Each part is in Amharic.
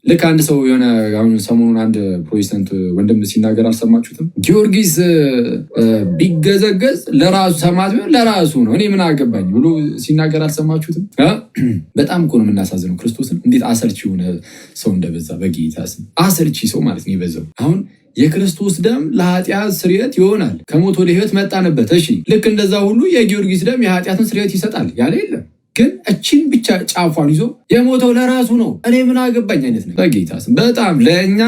ልክ አንድ ሰው የሆነ አሁን ሰሞኑን አንድ ፕሮቴስታንት ወንድም ሲናገር አልሰማችሁትም? ጊዮርጊስ ቢገዘገዝ ለራሱ ሰማዕት ቢሆን ለራሱ ነው፣ እኔ ምን አገባኝ ብሎ ሲናገር አልሰማችሁትም? በጣም እኮ ነው የምናሳዝነው። ክርስቶስን እንዴት አሰልቺ የሆነ ሰው እንደበዛ በጌታ ስም አሰልቺ ሰው ማለት ነው የበዛው። አሁን የክርስቶስ ደም ለኃጢአት ስርየት ይሆናል፣ ከሞት ወደ ሕይወት መጣንበት። እሺ ልክ እንደዛ ሁሉ የጊዮርጊስ ደም የኃጢአትን ስርየት ይሰጣል ያለ የለም። ግን እችን ብቻ ጫፏን ይዞ የሞተው ለራሱ ነው፣ እኔ ምን አገባኝ አይነት ነው በጌታ ስም። በጣም ለእኛ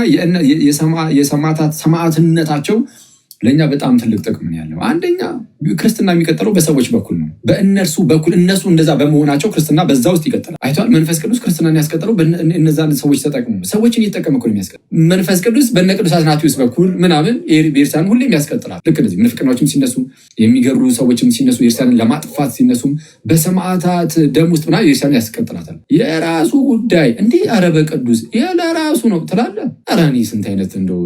የሰማዕታት ሰማዕትነታቸው ለእኛ በጣም ትልቅ ጥቅም ነው ያለው። አንደኛ ክርስትና የሚቀጥለው በሰዎች በኩል ነው፣ በእነርሱ በኩል እነሱ እንደዛ በመሆናቸው ክርስትና በዛ ውስጥ ይቀጥላል። አይተዋል። መንፈስ ቅዱስ ክርስትናን ያስቀጥለው እነዛን ሰዎች ተጠቅሙ ሰዎችን እየተጠቀመ እኮ ነው የሚያስቀጥለው። መንፈስ ቅዱስ በነ ቅዱስ አትናቴዎስ በኩል ምናምን ቤርሳን ሁሌም ያስቀጥላል። ልክ እንደዚህ ምንፍቅናዎችም ሲነሱ የሚገሩ ሰዎችም ሲነሱ ቤርሳንን ለማጥፋት ሲነሱም በሰማዕታት ደም ውስጥ ምናምን ቤርሳን ያስቀጥላታል። የራሱ ጉዳይ እንዲህ አረበ ቅዱስ ለራሱ ነው ትላለ። ኧረ እኔ ስንት አይነት እንደው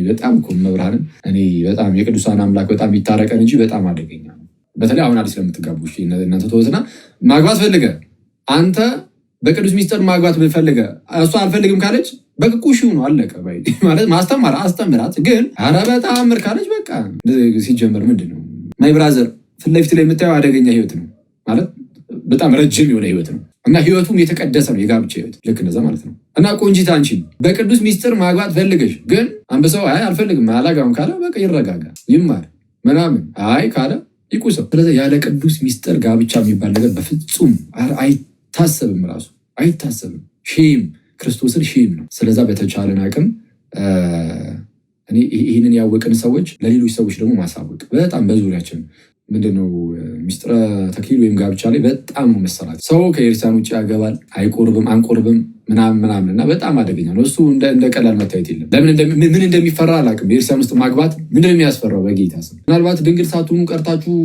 በጣም እኮ መብርሃንን እኔ በጣም የቅዱሳን አምላክ በጣም ይታረቀን እንጂ በጣም አደገኛ ነው። በተለይ አሁን አዲስ ለምትጋቡ እናንተ ተወትና ማግባት ፈልገ አንተ በቅዱስ ሚስጥር ማግባት ፈልገ እሷ አልፈልግም ካለች በቅቁሽ ነው አለቀ ማለት ማስተማር አስተምራት። ግን ኧረ በጣም ምር ካለች በቃ ሲጀመር ምንድን ነው ማይ ብራዘር ፊት ለፊት ላይ የምታየው አደገኛ ህይወት ነው ማለት በጣም ረጅም የሆነ ህይወት ነው እና ህይወቱም የተቀደሰ ነው የጋብቻ ህይወት ልክ እንደዛ ማለት ነው። እና ቆንጂት አንቺን በቅዱስ ሚስጥር ማግባት ፈልገሽ ግን አንበሳው አይ አልፈልግም አላጋም ካለ በቃ ይረጋጋ ይማር ምናምን አይ ካለ ይቁሰው። ስለዚህ ያለ ቅዱስ ሚስጥር ጋብቻ የሚባል ነገር በፍጹም አይታሰብም፣ ራሱ አይታሰብም። ሼም ክርስቶስን ሼም ነው። ስለዛ በተቻለን አቅም እኔ ይህንን ያወቅን ሰዎች ለሌሎች ሰዎች ደግሞ ማሳወቅ በጣም በዙሪያችን ምንድነው ሚስጥረ ተክሊል ወይም ጋብቻ ላይ በጣም መሰራት። ሰው ከኤርትራን ውጭ ያገባል አይቆርብም አንቆርብም ምናምን እና በጣም አደገኛ ነው። እሱ እንደ ቀላል መታየት የለም። ምን እንደሚፈራ አላውቅም። በኤርትራን ውስጥ ማግባት ምንድን ነው የሚያስፈራው? በጌታ ስም ምናልባት ድንግል ሳትሆኑ ቀርታችሁ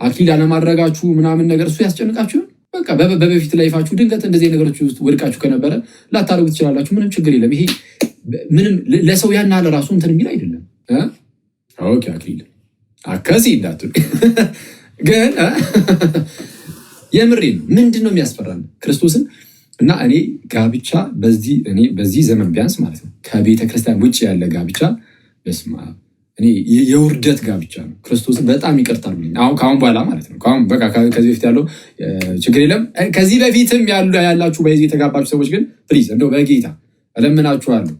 አክሊል አለማድረጋችሁ ምናምን ነገር እሱ ያስጨንቃችሁ። በቃ በበፊት ላይፋችሁ ድንገት እንደዚህ ነገሮች ውስጥ ወድቃችሁ ከነበረ ላታደርጉ ትችላላችሁ። ምንም ችግር የለም። ይሄ ምንም ለሰው ያን ያህል ራሱ እንትን የሚል አይደለም። ኦኬ አክሊል አከሲ እንዳትሉ ግን የምሬ ነው። ምንድን ነው የሚያስፈራን? ክርስቶስን እና እኔ ጋብቻ በዚህ ዘመን ቢያንስ ማለት ነው ከቤተ ክርስቲያን ውጭ ያለ ጋብቻ በስመ አብ እኔ የውርደት ጋብቻ ነው። ክርስቶስን በጣም ይቅርታሉ አሁን ከአሁን በኋላ ማለት ነው። አሁን በቃ ከዚህ በፊት ያለው ችግር የለም። ከዚህ በፊትም ያላችሁ በዚህ የተጋባችሁ ሰዎች ግን ፕሊዝ እንደው በጌታ እለምናችኋለሁ።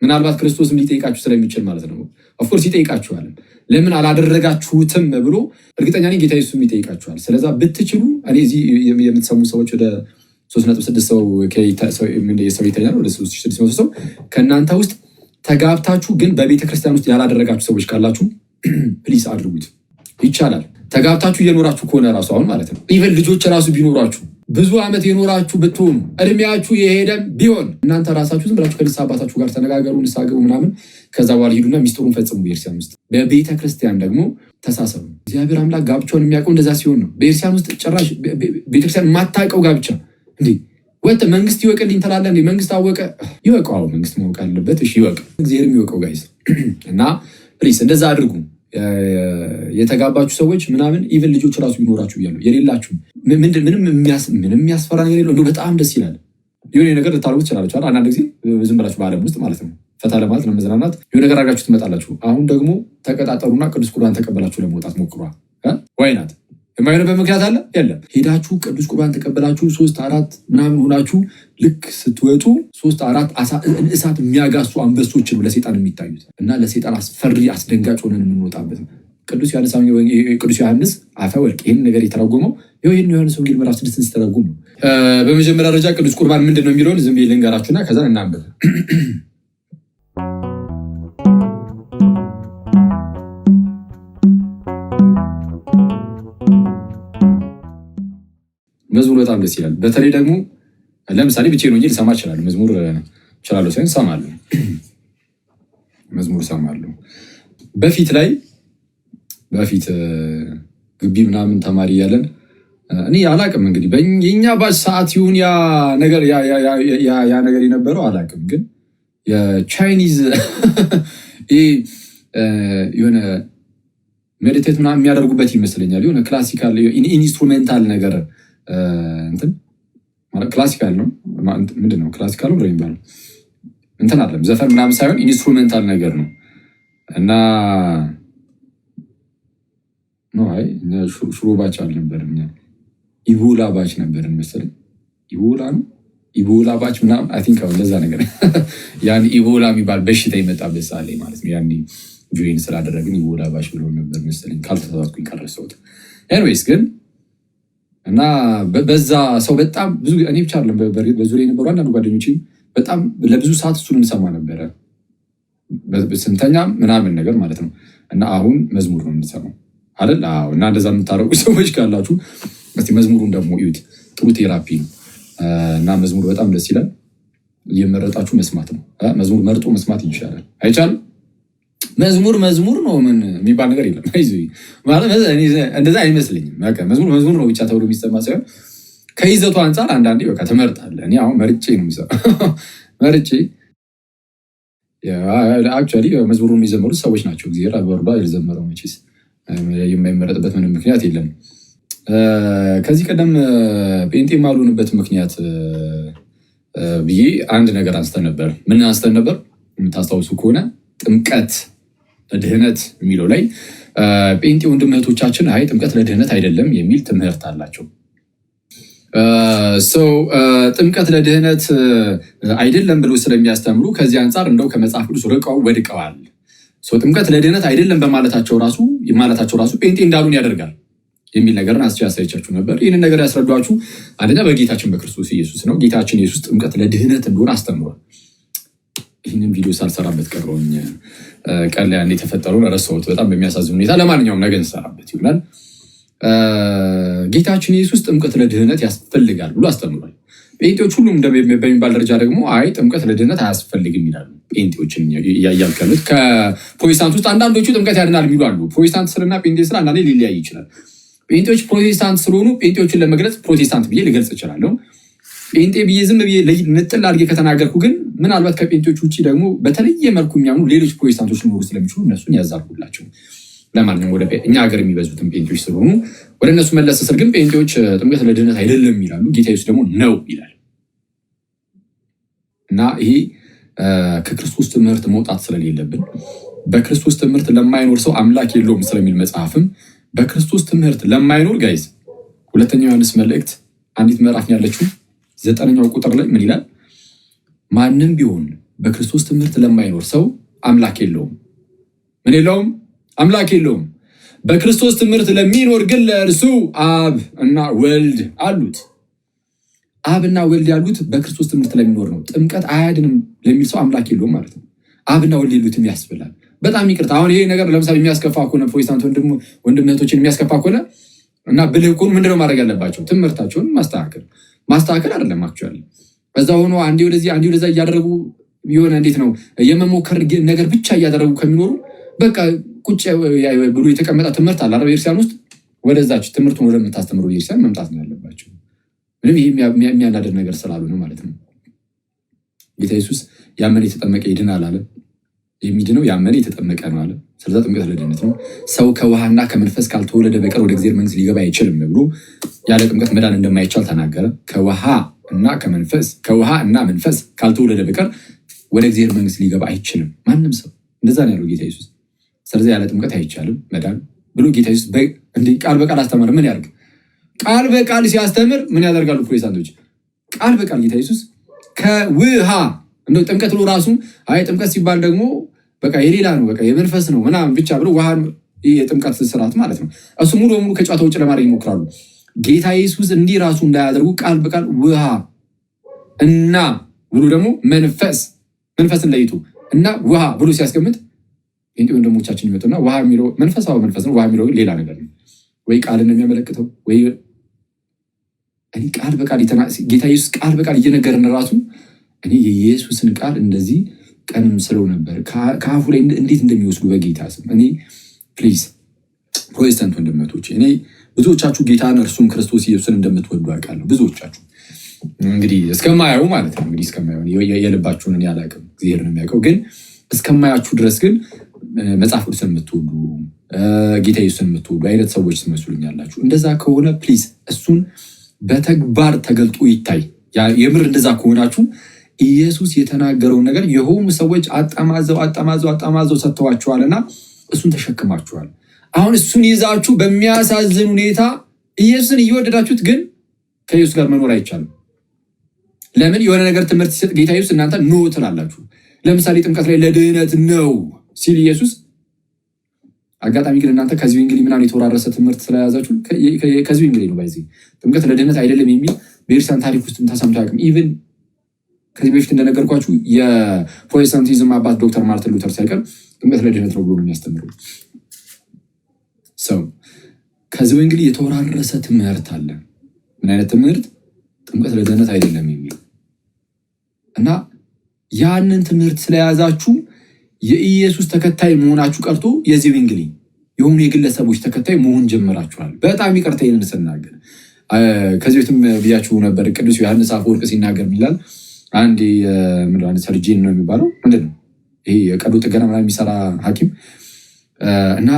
ምናልባት ክርስቶስም ሊጠይቃችሁ ስለሚችል ማለት ነው። ኦፍኮርስ ይጠይቃችኋል። ለምን አላደረጋችሁትም ብሎ እርግጠኛ ነኝ ጌታ ኢየሱስም ይጠይቃችኋል። ስለዛ ብትችሉ እኔ እዚህ የምትሰሙ ሰዎች ወደ 3.6 ሰው ይተኛል፣ ወደ 3600 ሰው ከእናንተ ውስጥ ተጋብታችሁ ግን በቤተ ክርስቲያን ውስጥ ያላደረጋችሁ ሰዎች ካላችሁ ፕሊስ አድርጉት። ይቻላል። ተጋብታችሁ እየኖራችሁ ከሆነ ራሱ አሁን ማለት ነው ኢቨን ልጆች ራሱ ቢኖራችሁ ብዙ ዓመት የኖራችሁ ብትሆኑ እድሜያችሁ የሄደም ቢሆን እናንተ ራሳችሁ ዝም ብላችሁ ከንስሐ አባታችሁ ጋር ተነጋገሩ፣ ንስሐ ግቡ ምናምን። ከዛ በኋላ ሂዱና ሚስጥሩን ፈጽሙ። በኤርሲያን ውስጥ በቤተ ክርስቲያን ደግሞ ተሳሰሩ። እግዚአብሔር አምላክ ጋብቻውን የሚያውቀው እንደዛ ሲሆን ነው። በኤርሲያን ውስጥ ጭራሽ ቤተክርስቲያን የማታውቀው ጋብቻ እንዴ ወጥ መንግስት ይወቅልኝ ትላለህ እንዴ? መንግስት አወቀ ይወቀው። አዎ መንግስት ማወቅ አለበት። እሺ ይወቅ፣ እግዚአብሔር የሚወቀው ጋይስ። እና ፕሊስ እንደዛ አድርጉ። የተጋባችሁ ሰዎች ምናምን ኢቨን ልጆች ራሱ ቢኖራችሁ እያሉ የሌላችሁ ምንም የሚያስፈራ ነገር የለው። እንደው በጣም ደስ ይላል። የሆነ ነገር ልታደርጉ ትችላላችሁ። አንዳንድ ጊዜ ዝም ብላችሁ በዓለም ውስጥ ማለት ነው ፈታ ለማለት ለመዝናናት የሆነ ነገር አድርጋችሁ ትመጣላችሁ። አሁን ደግሞ ተቀጣጠሩና ቅዱስ ቁርባን ተቀበላችሁ ለመውጣት ሞክሯ። ወይናት የማይሆንበት ምክንያት አለ የለም። ሄዳችሁ ቅዱስ ቁርባን ተቀበላችሁ 3-4 ምናምን ሆናችሁ ልክ ስትወጡ 3-4 እሳት የሚያጋሱ አንበሶች ነው ለሰይጣን የሚታዩት እና ለሰይጣን አስፈሪ አስደንጋጭ ሆነን የምንወጣበት ቅዱስ ዮሐንስ አፈወርቅ ይህን ነገር የተረጎመው ይህን ዮሐንስ ወንጌል ምዕራፍ 6 ሲተረጉም ነው። በመጀመሪያ ደረጃ ቅዱስ ቁርባን ምንድን ነው የሚለውን ዝም ብዬ ልንገራችሁና ከዛ እናንብብ። መዝሙር በጣም ደስ ይላል። በተለይ ደግሞ ለምሳሌ ብቻዬን ሆኜ ልሰማ እችላለሁ። መዝሙር እችላለሁ ሳይሆን እሰማለሁ። መዝሙር እሰማለሁ። በፊት ግቢ ምናምን ተማሪ እያለን እኔ አላቅም እንግዲህ የኛ ባች ሰዓት ይሁን ያ ነገር የነበረው አላቅም፣ ግን የቻይኒዝ የሆነ ሜዲቴት ምናምን የሚያደርጉበት ይመስለኛል። የሆነ ክላሲካል ኢንስትሩሜንታል ነገር እንትን ማለት ክላሲካል ነው። ምንድን ነው ክላሲካል ነው የሚባለው? እንትን አይደለም ዘፈን ምናምን ሳይሆን ኢንስትሩሜንታል ነገር ነው እና ነው። አይ ሽሮ ባች አልነበረም ኢቦላ ባች ነበር መሰለኝ። ኢቦላ ነው ኢቦላ ባች ምናምን አይ ቲንክ አሁን ለዛ ነገር ያን ኢቦላ የሚባል በሽታ ይመጣበት ሳለ ማለት ነው። ያን ጆይን ስላደረግን ኢቦላ ባች ብሎ ነበር መሰለኝ ካልተሳሳትኩኝ ቀረሰውት። ኤኒዌይስ ግን እና በዛ ሰው በጣም ብዙ እኔ ብቻ አይደለም በዙሪያ የነበሩ አንዳንድ ጓደኞች በጣም ለብዙ ሰዓት እሱን እንሰማ ነበረ ስንተኛም ምናምን ነገር ማለት ነው። እና አሁን መዝሙር ነው የምንሰማው አይደል? አዎ። እና እንደዛ የምታረጉ ሰዎች ካላችሁ እስቲ መዝሙሩን ደግሞ እዩት። ጥሩ ቴራፒ ነው እና መዝሙር በጣም ደስ ይላል። እየመረጣችሁ መስማት ነው። መዝሙር መርጦ መስማት ይቻላል አይቻልም? መዝሙር ነው ምን የሚባል ነገር የለም። እንደዛ አይመስለኝም። መዝሙር ነው ብቻ ተብሎ የሚሰማ ሳይሆን ከይዘቱ አንጻር አንዳንዴ በቃ ትመርጣለህ። እኔ አሁን መርጬ ነው የሚሰማው። መርጬ አክቹዋሊ መዝሙሩን የሚዘመሩት ሰዎች ናቸው። እግዚአብሔር አበርዷ የዘመረው መቼስ የማይመረጥበት ምንም ምክንያት የለም። ከዚህ ቀደም ጴንጤ የማልሆንበት ምክንያት ብዬ አንድ ነገር አንስተን ነበር። ምን አንስተን ነበር? የምታስታውሱ ከሆነ ጥምቀት ለድህነት የሚለው ላይ ጴንጤ ወንድም እህቶቻችን አይ ጥምቀት ለድህነት አይደለም የሚል ትምህርት አላቸው። ጥምቀት ለድህነት አይደለም ብሎ ስለሚያስተምሩ ከዚህ አንጻር እንደው ከመጽሐፍ ቅዱስ ርቀው ወድቀዋል። ጥምቀት ለድህነት አይደለም በማለታቸው ራሱ ጴንጤ እንዳሉን ያደርጋል የሚል ነገርን አሳይቻችሁ ነበር። ይህንን ነገር ያስረዷችሁ አንደኛ በጌታችን በክርስቶስ ኢየሱስ ነው። ጌታችን ኢየሱስ ጥምቀት ለድህነት እንደሆነ አስተምሯል። ይህንን ቪዲዮ ሳልሰራበት ቀረሁኝ። ቀን ላይ አንዴ የተፈጠረውን ረሳሁት በጣም በሚያሳዝን ሁኔታ። ለማንኛውም ነገ እንሰራበት ይሆናል። ጌታችን ኢየሱስ ጥምቀት ለድህነት ያስፈልጋል ብሎ አስተምሯል። ጴንጤዎች ሁሉም በሚባል ደረጃ ደግሞ አይ ጥምቀት ለድህነት አያስፈልግም ይላሉ። ጴንጤዎችን እያልከሉት ከፕሮቴስታንት ውስጥ አንዳንዶቹ ጥምቀት ያድናል የሚሉ አሉ። ፕሮቴስታንት ስልና ጴንጤ ስል አንዳንዴ ሊለያይ ይችላል። ጴንጤዎች ፕሮቴስታንት ስለሆኑ ጴንጤዎችን ለመግለጽ ፕሮቴስታንት ብዬ ልገልጽ እችላለሁ። ጴንጤ ብዬ ዝም ብዬ ንጥል አድርጌ ከተናገርኩ ግን ምናልባት ከጴንጤዎች ውጭ ደግሞ በተለየ መልኩ የሚያምኑ ሌሎች ፕሮቴስታንቶች ሊኖሩ ስለሚችሉ እነሱን ያዛርጉላቸው። ለማንኛውም ወደ እኛ ሀገር የሚበዙትን ጴንጤዎች ስለሆኑ ወደ እነሱ መለስ ስል ግን ጴንጤዎች ጥምቀት ለድህነት አይደለም ይላሉ። ጌታ ኢየሱስ ደግሞ ነው ይላል። እና ይሄ ከክርስቶስ ትምህርት መውጣት ስለሌለብን በክርስቶስ ትምህርት ለማይኖር ሰው አምላክ የለውም ስለሚል መጽሐፍም በክርስቶስ ትምህርት ለማይኖር ጋይዝ ሁለተኛው ዮሐንስ መልእክት አንዲት ምዕራፍ ያለችው 9ኛው ቁጥር ላይ ምን ይላል? ማንም ቢሆን በክርስቶስ ትምህርት ለማይኖር ሰው አምላክ የለውም። ምን የለውም? አምላክ የለውም። በክርስቶስ ትምህርት ለሚኖር ግን ለእርሱ አብ እና ወልድ አሉት። አብ እና ወልድ ያሉት በክርስቶስ ትምህርት ለሚኖር ነው። ጥምቀት አያድንም ለሚል ሰው አምላክ የለውም ማለት ነው። አብና ወልድ የሉትም ያስብላል። በጣም ይቅርታ። አሁን ይሄ ነገር ለምሳሌ የሚያስከፋ ከሆነ ፕሮቴስታንት ወንድም እህቶችን የሚያስከፋ ከሆነ እና ብልህ ከሆኑ ምንድነው ማድረግ ያለባቸው? ትምህርታቸውን ማስተካከል አይደለም አክቹዋሊ በዛ ሆኖ አንዴ ወደዚህ አንዴ ወደዛ እያደረጉ የሆነ እንዴት ነው የመሞከር ነገር ብቻ እያደረጉ ከሚኖሩ በቃ ቁጭ ብሎ የተቀመጠ ትምህርት አለ አይደል? ቤተክርስቲያን ውስጥ ወደዛች ትምህርቱን ወደምታስተምረው ቤተክርስቲያን መምጣት ነው ያለባቸው። ምንም ይሄ የሚያናደድ ነገር ስላልሆነ ማለት ነው። ጌታ ኢየሱስ ያመነ የተጠመቀ ይድናል አለ። የሚድነው ያመነ የተጠመቀ ነው አለ። ስለዛ ጥምቀት ለድህነት ነው። ሰው ከውሃና ከመንፈስ ካልተወለደ በቀር ወደ እግዚአብሔር መንግስት ሊገባ አይችልም ብሎ ያለ ጥምቀት መዳን እንደማይቻል ተናገረ። ከውሃ እና መንፈስ ካልተወለደ በቀር ወደ እግዚአብሔር መንግስት ሊገባ አይችልም ማንም ሰው። እንደዛ ነው ያለው ጌታ ኢየሱስ። ስለዚህ ያለ ጥምቀት አይቻልም መዳን ብሎ ጌታ ኢየሱስ ቃል በቃል አስተማረ። ምን ያደርግ? ቃል በቃል ሲያስተምር ምን ያደርጋሉ ፕሮቴስታንቶች? ቃል በቃል ጌታ ኢየሱስ ከውሃ እንደው ጥምቀት ብሎ ራሱ አይ ጥምቀት ሲባል ደግሞ በቃ የሌላ ነው በቃ የመንፈስ ነው ምናምን ብቻ ብሎ ውሃ የጥምቀት ስርዓት ማለት ነው። እሱ ሙሉ በሙሉ ከጨዋታ ውጭ ለማድረግ ይሞክራሉ። ጌታ ኢየሱስ እንዲህ ራሱ እንዳያደርጉ ቃል በቃል ውሃ እና ብሎ ደግሞ መንፈስን ለይቱ እና ውሃ ብሎ ሲያስቀምጥ ጴንጤ ወንድሞቻችን ይመጡና ውሃ የሚለው መንፈሳዊ መንፈስ ነው፣ ውሃ የሚለው ሌላ ነገር ነው። ወይ ቃልን ነው የሚያመለክተው ወይ እኔ ቃል በቃል ጌታ ኢየሱስ ቃል በቃል እየነገረን ራሱ እኔ የኢየሱስን ቃል እንደዚህ ቀንም ስለው ነበር ከአፉ ላይ እንዴት እንደሚወስዱ በጌታ ስም። እኔ ፕሊዝ ፕሮቴስታንት ወንድሞቼ እኔ ብዙዎቻችሁ ጌታን እርሱም ክርስቶስ ኢየሱስን እንደምትወዱ አውቃለሁ። ብዙዎቻችሁ እንግዲህ እስከማየው ማለት ነው እንግዲህ እስከማየው የልባችሁን እኔ አላውቅም፣ እግዚአብሔር ነው የሚያውቀው። ግን እስከማያችሁ ድረስ ግን መጽሐፍ ቅዱስን የምትወዱ ጌታ ኢየሱስን የምትወዱ አይነት ሰዎች ትመስሉኛላችሁ። እንደዛ ከሆነ ፕሊዝ እሱን በተግባር ተገልጦ ይታይ። የምር እንደዛ ከሆናችሁ ኢየሱስ የተናገረውን ነገር የሆኑ ሰዎች አጣማዘው ሰጥተዋችኋልና እሱን ተሸክማችኋል። አሁን እሱን ይዛችሁ በሚያሳዝን ሁኔታ ኢየሱስን እየወደዳችሁት ግን ከኢየሱስ ጋር መኖር አይቻልም። ለምን? የሆነ ነገር ትምህርት ሲሰጥ ጌታ ኢየሱስ እናንተ ኖ ትላላችሁ። ለምሳሌ ጥምቀት ላይ ለድህነት ነው ሲል ኢየሱስ፣ አጋጣሚ ግን እናንተ ከዚህ እንግዲህ ምናምን የተወራረሰ ትምህርት ስለያዛችሁ ከዚህ እንግዲህ ነው ባይዚ ጥምቀት ለድህነት አይደለም የሚል በኤርሳን ታሪክ ውስጥ ተሰምቶ አያውቅም። ኢቭን ከዚህ በፊት እንደነገርኳችሁ የፕሮቴስታንቲዝም አባት ዶክተር ማርቲን ሉተር ሳይቀር ጥምቀት ለድህነት ነው ብሎ ነው የሚያስተምረው። ሰው ከዚህ እንግዲህ የተወራረሰ ትምህርት አለ። ምን አይነት ትምህርት? ጥምቀት ለድህነት አይደለም የሚል እና ያንን ትምህርት ስለያዛችሁ የኢየሱስ ተከታይ መሆናችሁ ቀርቶ የዚህ እንግዲህ የሆኑ የግለሰቦች ተከታይ መሆን ጀምራችኋል። በጣም ይቅርታ ይህንን ስናገር ከዚህ በፊትም ብያችሁ ነበር። ቅዱስ ዮሐንስ አፈወርቅ ሲናገር ይላል አንድ ሰርጂን ነው የሚባለው ምንድነው ይሄ የቀዶ ጥገና ምናምን የሚሰራ ሐኪም እና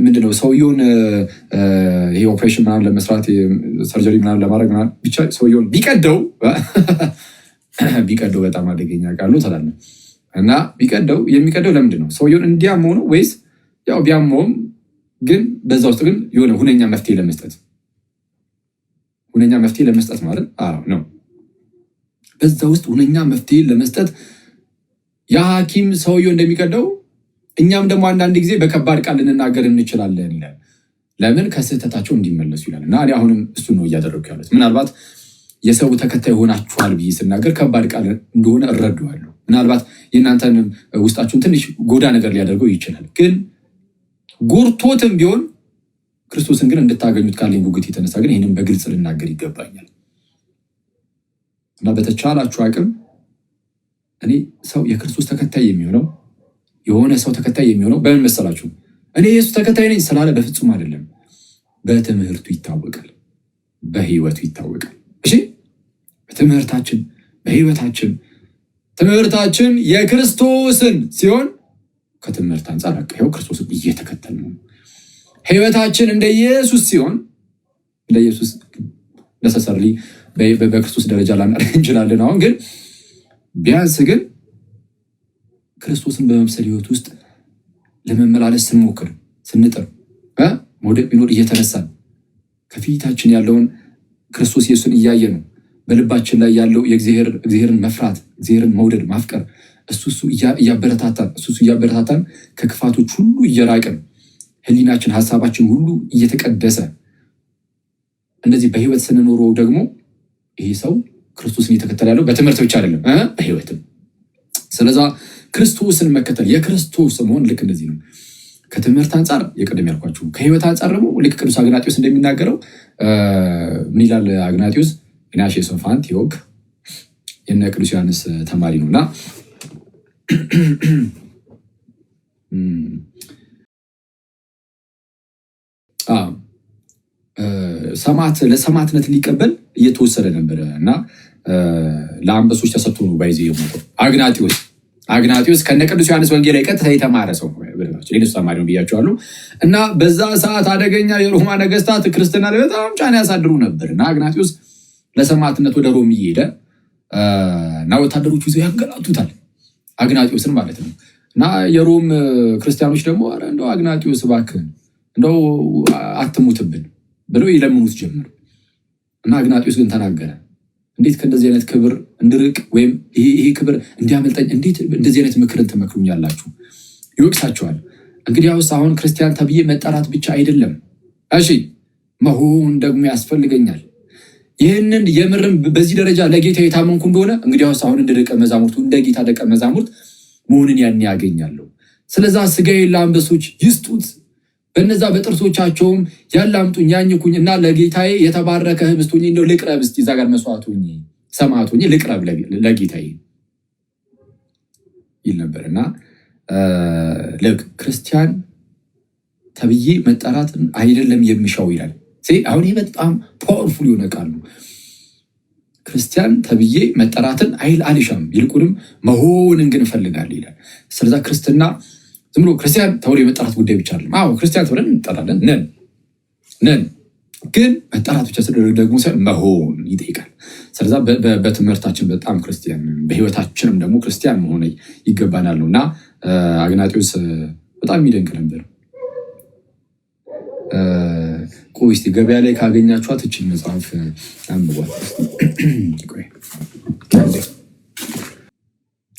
ምንድነው ሰውየውን ይሄ ኦፕሬሽን ምናምን ለመስራት ሰርጀሪ ምናምን ለማድረግ ምናምን ብቻ ሰውየውን ቢቀደው በጣም አደገኛ ቃል ነው ተላለ እና የሚቀደው ለምንድን ነው? ሰውየውን እንዲያመው ነው ወይስ ያው ቢያመውም ግን በዛ ውስጥ ግን የሆነ ሁነኛ መፍትሄ ለመስጠት ማለት ነው። በዛ ውስጥ ሁነኛ መፍትሄ ለመስጠት የሐኪም ሰውየው እንደሚቀደው እኛም ደግሞ አንዳንድ ጊዜ በከባድ ቃል ልንናገር እንችላለን ይላል። ለምን? ከስህተታቸው እንዲመለሱ ይላል። እና እኔ አሁንም እሱ ነው እያደረጉ ያሉት። ምናልባት የሰው ተከታይ ሆናችኋል ብዬ ስናገር ከባድ ቃል እንደሆነ እረዳዋለሁ። ምናልባት የእናንተን ውስጣችሁን ትንሽ ጎዳ ነገር ሊያደርገው ይችላል። ግን ጎርቶትም ቢሆን ክርስቶስን ግን እንድታገኙት ካለኝ ጉጉት የተነሳ ግን ይህንን በግልጽ ልናገር ይገባኛል። እና በተቻላችሁ አቅም እኔ ሰው የክርስቶስ ተከታይ የሚሆነው የሆነ ሰው ተከታይ የሚሆነው በምን መሰላችሁ? እኔ የኢየሱስ ተከታይ ነኝ ስላለ በፍጹም አይደለም። በትምህርቱ ይታወቃል፣ በህይወቱ ይታወቃል። እሺ፣ በትምህርታችን በህይወታችን ትምህርታችን የክርስቶስን ሲሆን ከትምህርት አንጻር ይኸው ክርስቶስን እየተከተል ነው። ህይወታችን እንደ ኢየሱስ ሲሆን እንደ ኢየሱስ ነሰሰርሊ በክርስቶስ ደረጃ ላናደርግ እንችላለን። አሁን ግን ቢያንስ ግን ክርስቶስን በመምሰል ህይወት ውስጥ ለመመላለስ ስንሞክር ስንጥር መውደቅ ቢኖር እየተነሳን ከፊታችን ያለውን ክርስቶስ ኢየሱስን እያየ ነው። በልባችን ላይ ያለው የእግዚአብሔርን መፍራት፣ እግዚአብሔርን መውደድ፣ ማፍቀር እሱ እያበረታታን ከክፋቶች ሁሉ እየራቅን ህሊናችን፣ ሀሳባችን ሁሉ እየተቀደሰ እንደዚህ በህይወት ስንኖረው ደግሞ ይሄ ሰው ክርስቶስን እየተከተለ ያለው በትምህርት ብቻ አይደለም በህይወትም። ስለዛ ክርስቶስን መከተል የክርስቶስ መሆን ልክ እንደዚህ ነው። ከትምህርት አንጻር የቀደም ያልኳችሁ፣ ከህይወት አንጻር ደግሞ ልክ ቅዱስ አግናጢዮስ እንደሚናገረው ምን ይላል አግናጢዮስ? ኢናሼ ሶፋንት ዮግ የነ ቅዱስ ዮሐንስ ተማሪ ነውና ለሰማዕትነት ሊቀበል እየተወሰደ ነበረ እና ለአንበሶች ተሰጥቶ ነው ባይዜ የሞተው አግናጢዮስ ከነ ቅዱስ ዮሐንስ ወንጌላዊ ቀጥታ የተማረ ሰው የነሱ ተማሪ ነው ብያቸዋለሁ። እና በዛ ሰዓት አደገኛ የሮማ ነገስታት ክርስትና ላይ በጣም ጫና ያሳድሩ ነበር እና አግናጢዮስ ለሰማዕትነት ወደ ሮም እየሄደ እና ወታደሮቹ ይዘው ያንገላቱታል አግናጢዮስን ማለት ነው። እና የሮም ክርስቲያኖች ደግሞ እንደው አግናጢዮስ እባክህ እንደው አትሙትብን ብለው ይለምኑት ጀመሩ። እና አግናጢዮስ ግን ተናገረ፣ እንዴት ከእንደዚህ አይነት ክብር እንድርቅ ወይም ይሄ ክብር እንዲያመልጠኝ እንዴት እንደዚህ አይነት ምክርን ትመክሩኛላችሁ? ይወቅሳቸዋል። እንግዲያውስ አሁን ክርስቲያን ተብዬ መጠራት ብቻ አይደለም፣ እሺ መሆን ደግሞ ያስፈልገኛል። ይህንን የምርም በዚህ ደረጃ ለጌታ የታመንኩ እንደሆነ እንግዲያውስ አሁን እንደ ደቀ መዛሙርቱ እንደ ጌታ ደቀ መዛሙርት መሆንን ያን ያገኛለሁ። ስለዛ ስጋዬን ለአንበሶች ይስጡት፣ በነዛ በጥርሶቻቸውም ያላምጡኝ ያኝኩኝ እና ለጌታዬ የተባረከ ህብስት ሆኜ እንደው ልቅረብ፣ እስቲ እዛ ጋር መስዋዕት ሆኜ ሰማዕት ሆኜ ልቅረብ ለጌታዬ ይል ነበርና ለክርስቲያን ተብዬ መጠራት አይደለም የሚሻው ይላል። አሁን ይህ በጣም ፓወርፉል የሆነ ቃል ነው። ክርስቲያን ተብዬ መጠራትን አልሻም፣ ይልቁንም መሆንን ግን እፈልጋለሁ ይላል። ስለዛ ክርስትና ዝም ብሎ ክርስቲያን ተብሎ የመጠራት ጉዳይ ብቻ አይደለም። አዎ ክርስቲያን ተብለን እንጠራለን ነን። ግን መጠራት ብቻ ደግሞ መሆን ይጠይቃል። ስለዛ በትምህርታችን በጣም ክርስቲያን በህይወታችንም ደግሞ ክርስቲያን መሆን ይገባናል ነው እና አግናጢዎስ በጣም የሚደንቅ ነበር። ቆይ እስኪ ገበያ ላይ ካገኛችኋት እችን መጽሐፍ አንብቧት።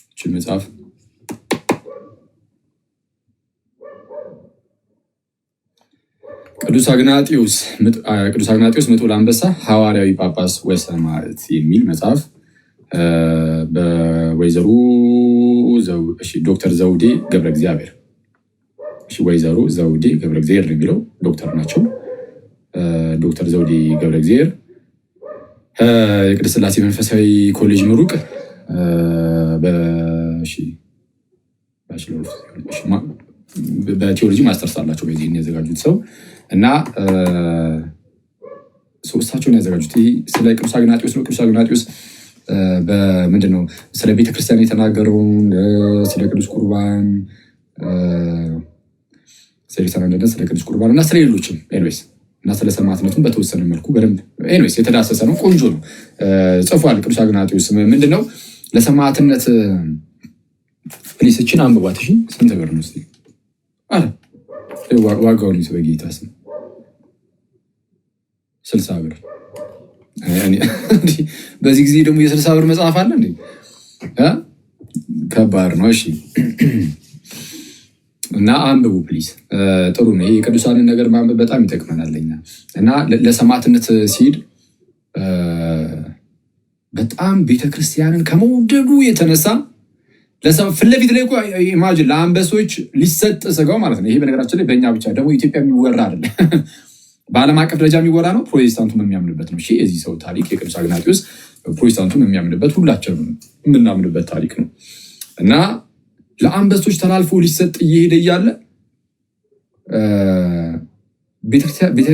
እችን መጽሐፍ ቅዱስ አግናጢዮስ ምጡል አንበሳ ሐዋርያዊ ጳጳስ ወሰማዕት የሚል መጽሐፍ በወይዘሮ ዶክተር ዘውዴ ገብረ እግዚአብሔር ወይዘሮ ዘውዴ ገብረ እግዚአብሔር የሚለው ዶክተር ናቸው። ዶክተር ዘውዴ ገብረ እግዚአብሔር የቅድስት ሥላሴ መንፈሳዊ ኮሌጅ ምሩቅ በቴዎሎጂ ማስተርስ አላቸው። በዚህ ያዘጋጁት ሰው እና እሳቸውን ያዘጋጁት ስለ ቅዱስ አግናጢዮስ ነው። ቅዱስ አግናጢዮስ በምንድን ነው ስለ ቤተክርስቲያን የተናገረውን ስለ ቅዱስ ቁርባን ስለ ቅዱስ ቁርባን እና ስለ ሌሎችም ኤንዌይስ እና ስለ ሰማዕትነቱን በተወሰነ መልኩ በደንብ ኤንዌይስ የተዳሰሰ ነው። ቆንጆ ነው ጽፏል። ቅዱስ አግናጢዮስ ምንድን ነው ለሰማዕትነት ፕሊስችን አንብቧት። እሺ ስንት ብር ነው? አረ ዋጋውን በጌታ ስም 60 ብር። በዚህ ጊዜ ደግሞ የ60 ብር መጽሐፍ አለ እንዴ? ከባድ ነው። እሺ እና አንብቡ ፕሊዝ። ጥሩ ነው። የቅዱሳንን ነገር ማንበብ በጣም ይጠቅመናል ለኛ እና ለሰማዕትነት ሲሄድ በጣም ቤተክርስቲያንን ከመውደዱ የተነሳ ፊት ለፊት ላይ ኢማጂን ለአንበሶች ሊሰጥ ስጋው ማለት ነው። ይሄ በነገራችን ላይ በእኛ ብቻ ደግሞ ኢትዮጵያ የሚወራ አይደለም፣ በዓለም አቀፍ ደረጃ የሚወራ ነው። ፕሮቴስታንቱም የሚያምንበት ነው። የዚህ ሰው ታሪክ የቅዱስ አግናጢዮስ ፕሮቴስታንቱም የሚያምንበት ሁላችንም የምናምንበት ታሪክ ነው እና ለአንበሶች ተላልፎ ሊሰጥ እየሄደ እያለ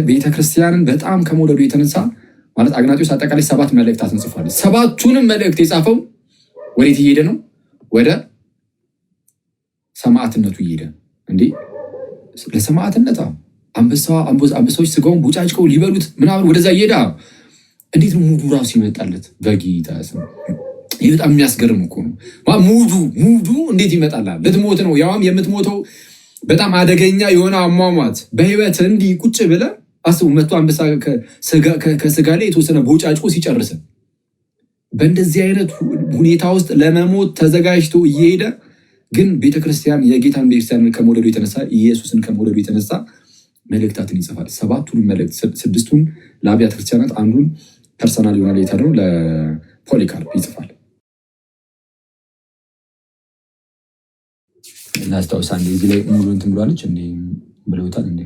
ቤተክርስቲያንን በጣም ከመውደዱ የተነሳ ማለት አግናጢዮስ አጠቃላይ 7 መልእክታትን ጽፏል። 7ቱንም መልእክት የጻፈው ወዴት እየሄደ ነው? ወደ ሰማዕትነቱ እየሄደ እንዴ ለሰማዕትነት አንበሳዎች ስጋውን ቦጫጭቀው ሊበሉት ምናምን ወደዛ እየሄደ እንዴት ነው ሙዱ ራሱ ይመጣለት? በጌታ ስም ይህ በጣም የሚያስገርም እኮ ነው። ሙዱ እንዴት ይመጣላል? ልትሞት ነው። ያውም የምትሞተው በጣም አደገኛ የሆነ አሟሟት በህይወት እንዲህ ቁጭ ብለህ አስቡ። መቶ አንበሳ ከስጋ ላይ የተወሰነ ቦጫጭቆ ሲጨርስ በእንደዚህ አይነት ሁኔታ ውስጥ ለመሞት ተዘጋጅቶ እየሄደ ግን ቤተክርስቲያን የጌታን ቤተክርስቲያን ከመውደዱ የተነሳ ኢየሱስን ከመውደዱ የተነሳ መልእክታትን ይጽፋል። 7ቱን መልእክት 6ቱን ለአብያተ ክርስቲያናት፣ አንዱን ፐርሰናል የሆነ ሌተር ነው ለፖሊካርፕ ይጽፋል። እናስታውሳ እንዴ እዚህ ላይ ሙሉ እንትን ብሏለች እንዴ ብለውታል እንዴ?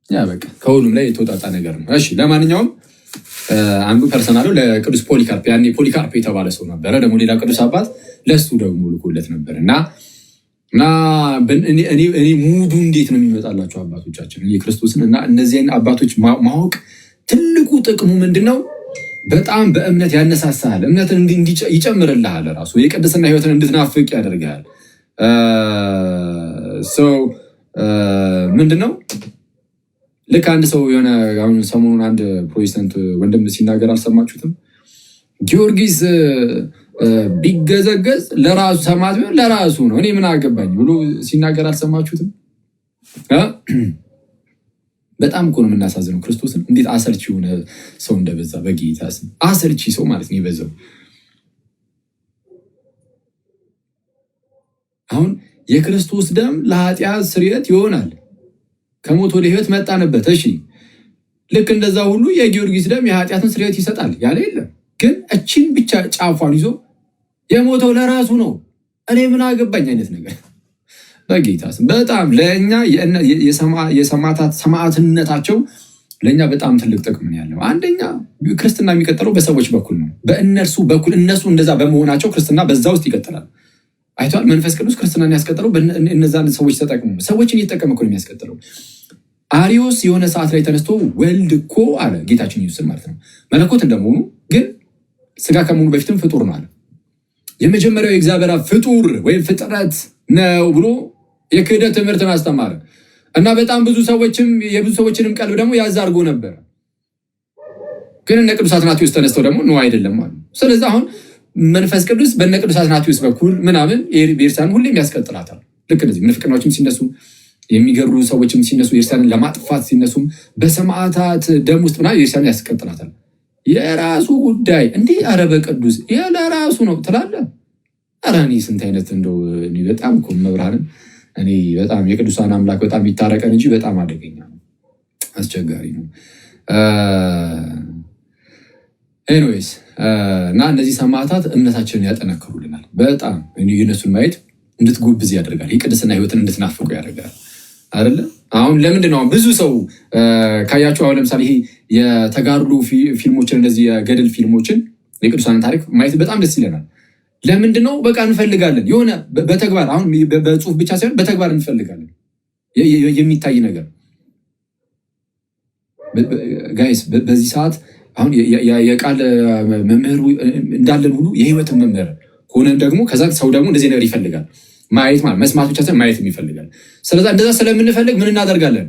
ያ በቃ ከሁሉም ላይ የተወጣጣ ነገር ነው። እሺ ለማንኛውም አንዱ ፐርሰናሉ ለቅዱስ ፖሊካርፕ፣ ያኔ ፖሊካርፕ የተባለ ሰው ነበረ። ደግሞ ሌላ ቅዱስ አባት ለሱ ደግሞ ልኮለት ነበር እና እኔ ሙዱ እንዴት ነው የሚመጣላቸው አባቶቻችን የክርስቶስን እና እነዚህን አባቶች ማወቅ ትልቁ ጥቅሙ ምንድነው? በጣም በእምነት ያነሳሳል። እምነትን ይጨምርልሃል። ራሱ የቅድስና ህይወትን እንድትናፍቅ ያደርጋል። ምንድነው ልክ አንድ ሰው የሆነ አሁን ሰሞኑን አንድ ፕሮቴስታንት ወንድም ሲናገር አልሰማችሁትም? ጊዮርጊስ ቢገዘገዝ ለራሱ ሰማዕት ቢሆን ለራሱ ነው፣ እኔ ምን አገባኝ ብሎ ሲናገር አልሰማችሁትም? በጣም እኮ ነው የምናሳዝነው። ክርስቶስን እንዴት አሰልቺ የሆነ ሰው እንደበዛ በጌታ ስም። አሰልቺ ሰው ማለት ነው የበዛው። አሁን የክርስቶስ ደም ለኃጢአት ስርየት ይሆናል፣ ከሞት ወደ ህይወት መጣንበት። እሺ ልክ እንደዛ ሁሉ የጊዮርጊስ ደም የኃጢአትን ስርየት ይሰጣል ያለ የለም። ግን እቺን ብቻ ጫፏን ይዞ የሞተው ለራሱ ነው፣ እኔ ምን አገባኝ አይነት ነገር በጌታ ስም። በጣም ለእኛ ሰማዕትነታቸው ለእኛ በጣም ትልቅ ጥቅም ያለው። አንደኛ ክርስትና የሚቀጥለው በሰዎች በኩል ነው። በእነርሱ በኩል እነሱ እንደዛ በመሆናቸው ክርስትና በዛ ውስጥ ይቀጥላል። አይቷል። መንፈስ ቅዱስ ክርስትናን ያስቀጥለው እነዛን ሰዎች ተጠቅሞ ሰዎችን እየተጠቀመ እኮ ነው የሚያስቀጥለው። አሪዮስ የሆነ ሰዓት ላይ ተነስቶ ወልድ እኮ አለ ጌታችን ኢየሱስን ማለት ነው መለኮት እንደመሆኑ ግን ስጋ ከመሆኑ በፊትም ፍጡር ነው አለ። የመጀመሪያው የእግዚአብሔር ፍጡር ወይም ፍጥረት ነው ብሎ የክህደት ትምህርትን አስተማረ። እና በጣም የብዙ ሰዎችንም ቀልብ ደግሞ ያዝ አድርጎ ነበር። ግን እነ ቅዱስ አትናቴዎስ ተነስተው ደግሞ ነው አይደለም አሉ። ስለዚህ አሁን መንፈስ ቅዱስ በእነ ቅዱስ አትናቴዎስ በኩል ምናምን ቤርሳን ሁሌም ያስቀጥላታል። ልክ እንደዚህ ምንፍቅናዎችም ሲነሱ የሚገሩ ሰዎችም ሲነሱ ቤርሳንን ለማጥፋት ሲነሱም በሰማዕታት ደም ውስጥ ምናምን ቤርሳንን ያስቀጥላታል። የራሱ ጉዳይ እንዲህ አረበ ቅዱስ ለራሱ ነው ትላለህ። ኧረ እኔ ስንት አይነት እንደው በጣም እኮ መብርሃንን እኔ በጣም የቅዱሳን አምላክ በጣም ይታረቀን እንጂ በጣም አደገኛ ነው፣ አስቸጋሪ ነው። ኤኒዌይስ እና እነዚህ ሰማዕታት እምነታችንን ያጠነክሩልናል። በጣም የነሱን ማየት እንድትጎብዝ ያደርጋል። የቅድስና ህይወትን እንድትናፍቁ ያደርጋል አይደለ? አሁን ለምንድን ነው ብዙ ሰው ካያችሁ አሁን ለምሳሌ ይሄ የተጋድሎ ፊልሞችን እነዚህ የገድል ፊልሞችን የቅዱሳንን ታሪክ ማየት በጣም ደስ ይለናል። ለምንድን ነው? በቃ እንፈልጋለን የሆነ በተግባር አሁን በጽሁፍ ብቻ ሳይሆን በተግባር እንፈልጋለን የሚታይ ነገር። ጋይስ በዚህ ሰዓት አሁን የቃል መምህር እንዳለን ሁሉ የህይወትን መምህር ሆነን ደግሞ ከዛ ሰው ደግሞ እንደዚህ ነገር ይፈልጋል ማየት ማለት መስማት ብቻ ሳይሆን ማየትም ይፈልጋል። ስለዚህ እንደዛ ስለምንፈልግ ምን እናደርጋለን?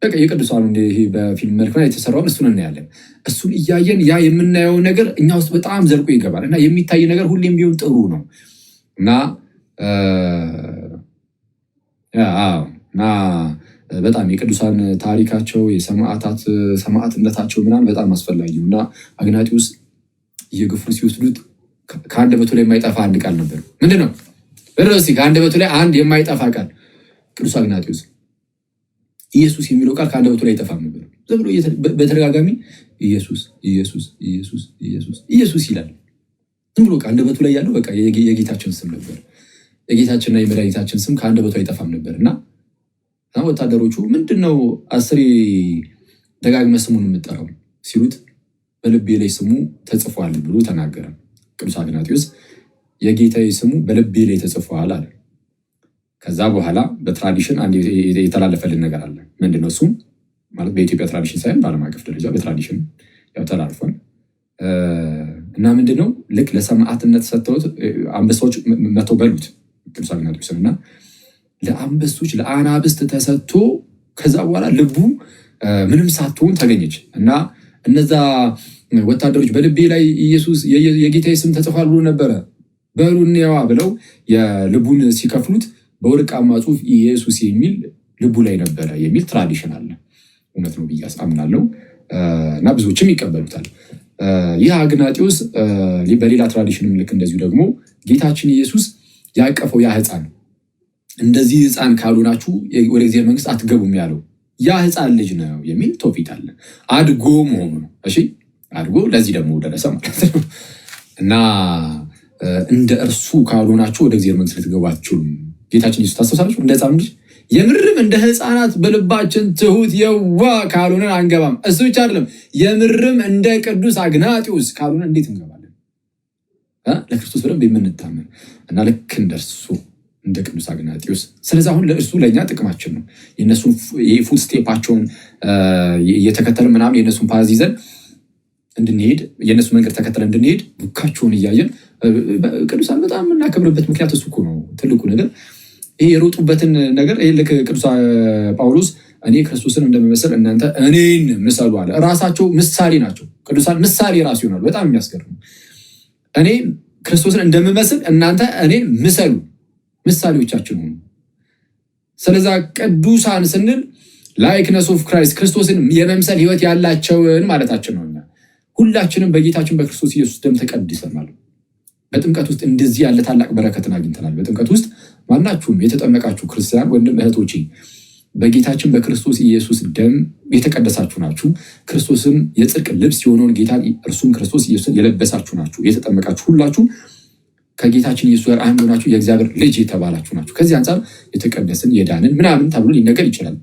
በቃ የቅዱሳኑ ይሄ በፊልም መልክ የተሰራውን እሱን እናያለን። እሱን እያየን ያ የምናየው ነገር እኛ ውስጥ በጣም ዘልቆ ይገባል እና የሚታይ ነገር ሁሌም ቢሆን ጥሩ ነው እና በጣም የቅዱሳን ታሪካቸው ሰማዕትነታቸው ምናምን በጣም አስፈላጊ ነው እና አግናጢዎስ እየገፉ ሲወስዱት ከአንደበቱ ላይ የማይጠፋ አንድ ቃል ነበር። ምንድን ነው? ከአንደበቱ ላይ አንድ የማይጠፋ ቃል ቅዱስ አግናጢዎስ ኢየሱስ የሚለው ቃል ከአንደበቱ ላይ አይጠፋም ነበር። ዝም ብሎ በተደጋጋሚ ኢየሱስ ኢየሱስ ኢየሱስ ኢየሱስ ኢየሱስ ይላል። ዝም ብሎ አንደበቱ ላይ ያለው በቃ የጌታችን ስም ነበር። የጌታችንና የመድኃኒታችን ስም ከአንደበቱ አይጠፋም ነበር እና ወታደሮቹ ምንድነው 10 ደጋግመህ ስሙን የምጠራው ሲሉት በልቤ ላይ ስሙ ተጽፏል ብሎ ተናገረ። ቅዱስ አግናጢዎስ የጌታዬ ስሙ በልቤ ላይ ተጽፏል አለ። ከዛ በኋላ በትራዲሽን አንድ የተላለፈልን ነገር አለ። ምንድነው እሱ? ማለት በኢትዮጵያ ትራዲሽን ሳይሆን በዓለም አቀፍ ደረጃ በትራዲሽን ያው ተላልፏል እና ምንድነው ልክ ለሰማዕትነት ሰጥተውት አንበሳዎች መተው በሉት ቅዱስ አግናጢዎስን እና ለአንበሶች ለአናብስት ተሰጥቶ ከዛ በኋላ ልቡ ምንም ሳትሆን ተገኘች እና እነዛ ወታደሮች በልቤ ላይ ኢየሱስ የጌታዬ ስም ተጽፏል ብሎ ነበረ በሉ እንየዋ ብለው የልቡን ሲከፍሉት በወርቃማ ጽሑፍ ኢየሱስ የሚል ልቡ ላይ ነበረ የሚል ትራዲሽን አለ። እውነት ነው ብዬ አምናለሁ እና ብዙዎችም ይቀበሉታል። ይህ አግናጢዎስ በሌላ ትራዲሽንም ልክ እንደዚሁ ደግሞ ጌታችን ኢየሱስ ያቀፈው ያ ሕፃን እንደዚህ ሕፃን ካልሆናችሁ ወደ እግዚአብሔር መንግስት አትገቡም ያለው ያ ሕፃን ልጅ ነው የሚል ትውፊት አለ። አድጎ መሆኑ ነው። እሺ አድጎ ለዚህ ደግሞ ደረሰ ማለት ነው እና እንደ እርሱ ካልሆናችሁ ወደ እግዚአብሔር መንግስት ልትገቡ አትችሉም። ጌታችን ኢየሱስ ታስተውሳላችሁ እንደ ሕፃን ልጅ የምርም እንደ ሕፃናት በልባችን ትሁት የዋ ካልሆነን አንገባም። እሱ ብቻ አይደለም የምርም እንደ ቅዱስ አግናጢዎስ ካልሆነ እንዴት እንገባለን? ለክርስቶስ በደንብ የምንታመን እና ልክ እንደርሱ እንደ ቅዱስ አግናጢዎስ። ስለዚህ አሁን ለእርሱ ለእኛ ጥቅማችን ነው። የእነሱን ፉት ስቴፓቸውን እየተከተል ምናምን የእነሱን ፓዝ ይዘን እንድንሄድ የእነሱ መንገድ ተከተለ እንድንሄድ ቡካቸውን እያየን ቅዱሳን በጣም የምናከብርበት ምክንያት እሱ እኮ ነው ትልቁ ነገር። ይሄ የሮጡበትን ነገር ልክ ቅዱስ ጳውሎስ እኔ ክርስቶስን እንደምመስል እናንተ እኔን ምሰሉ አለ። ራሳቸው ምሳሌ ናቸው። ቅዱሳን ምሳሌ ራሱ ይሆናሉ። በጣም የሚያስገርም እኔ ክርስቶስን እንደምመስል እናንተ እኔን ምሰሉ ምሳሌዎቻችን ሆኑ። ስለዛ ቅዱሳን ስንል ላይክነስ ኦፍ ክራይስት ክርስቶስን የመምሰል ህይወት ያላቸውን ማለታችን ነው። ሁላችንም በጌታችን በክርስቶስ ኢየሱስ ደም ተቀድሰናል። በጥምቀት ውስጥ እንደዚህ ያለ ታላቅ በረከትን አግኝተናል። በጥምቀት ውስጥ ማናችሁም የተጠመቃችሁ ክርስቲያን ወንድም እህቶቼ በጌታችን በክርስቶስ ኢየሱስ ደም የተቀደሳችሁ ናችሁ። ክርስቶስን የጽድቅ ልብስ የሆነውን ጌታን እርሱም ክርስቶስ ኢየሱስን የለበሳችሁ ናችሁ። የተጠመቃችሁ ሁላችሁ ከጌታችን ኢየሱስ ጋር አንድ ሆናችሁ የእግዚአብሔር ልጅ የተባላችሁ ናችሁ። ከዚህ አንጻር የተቀደስን የዳንን ምናምን ተብሎ ሊነገር ይችላል።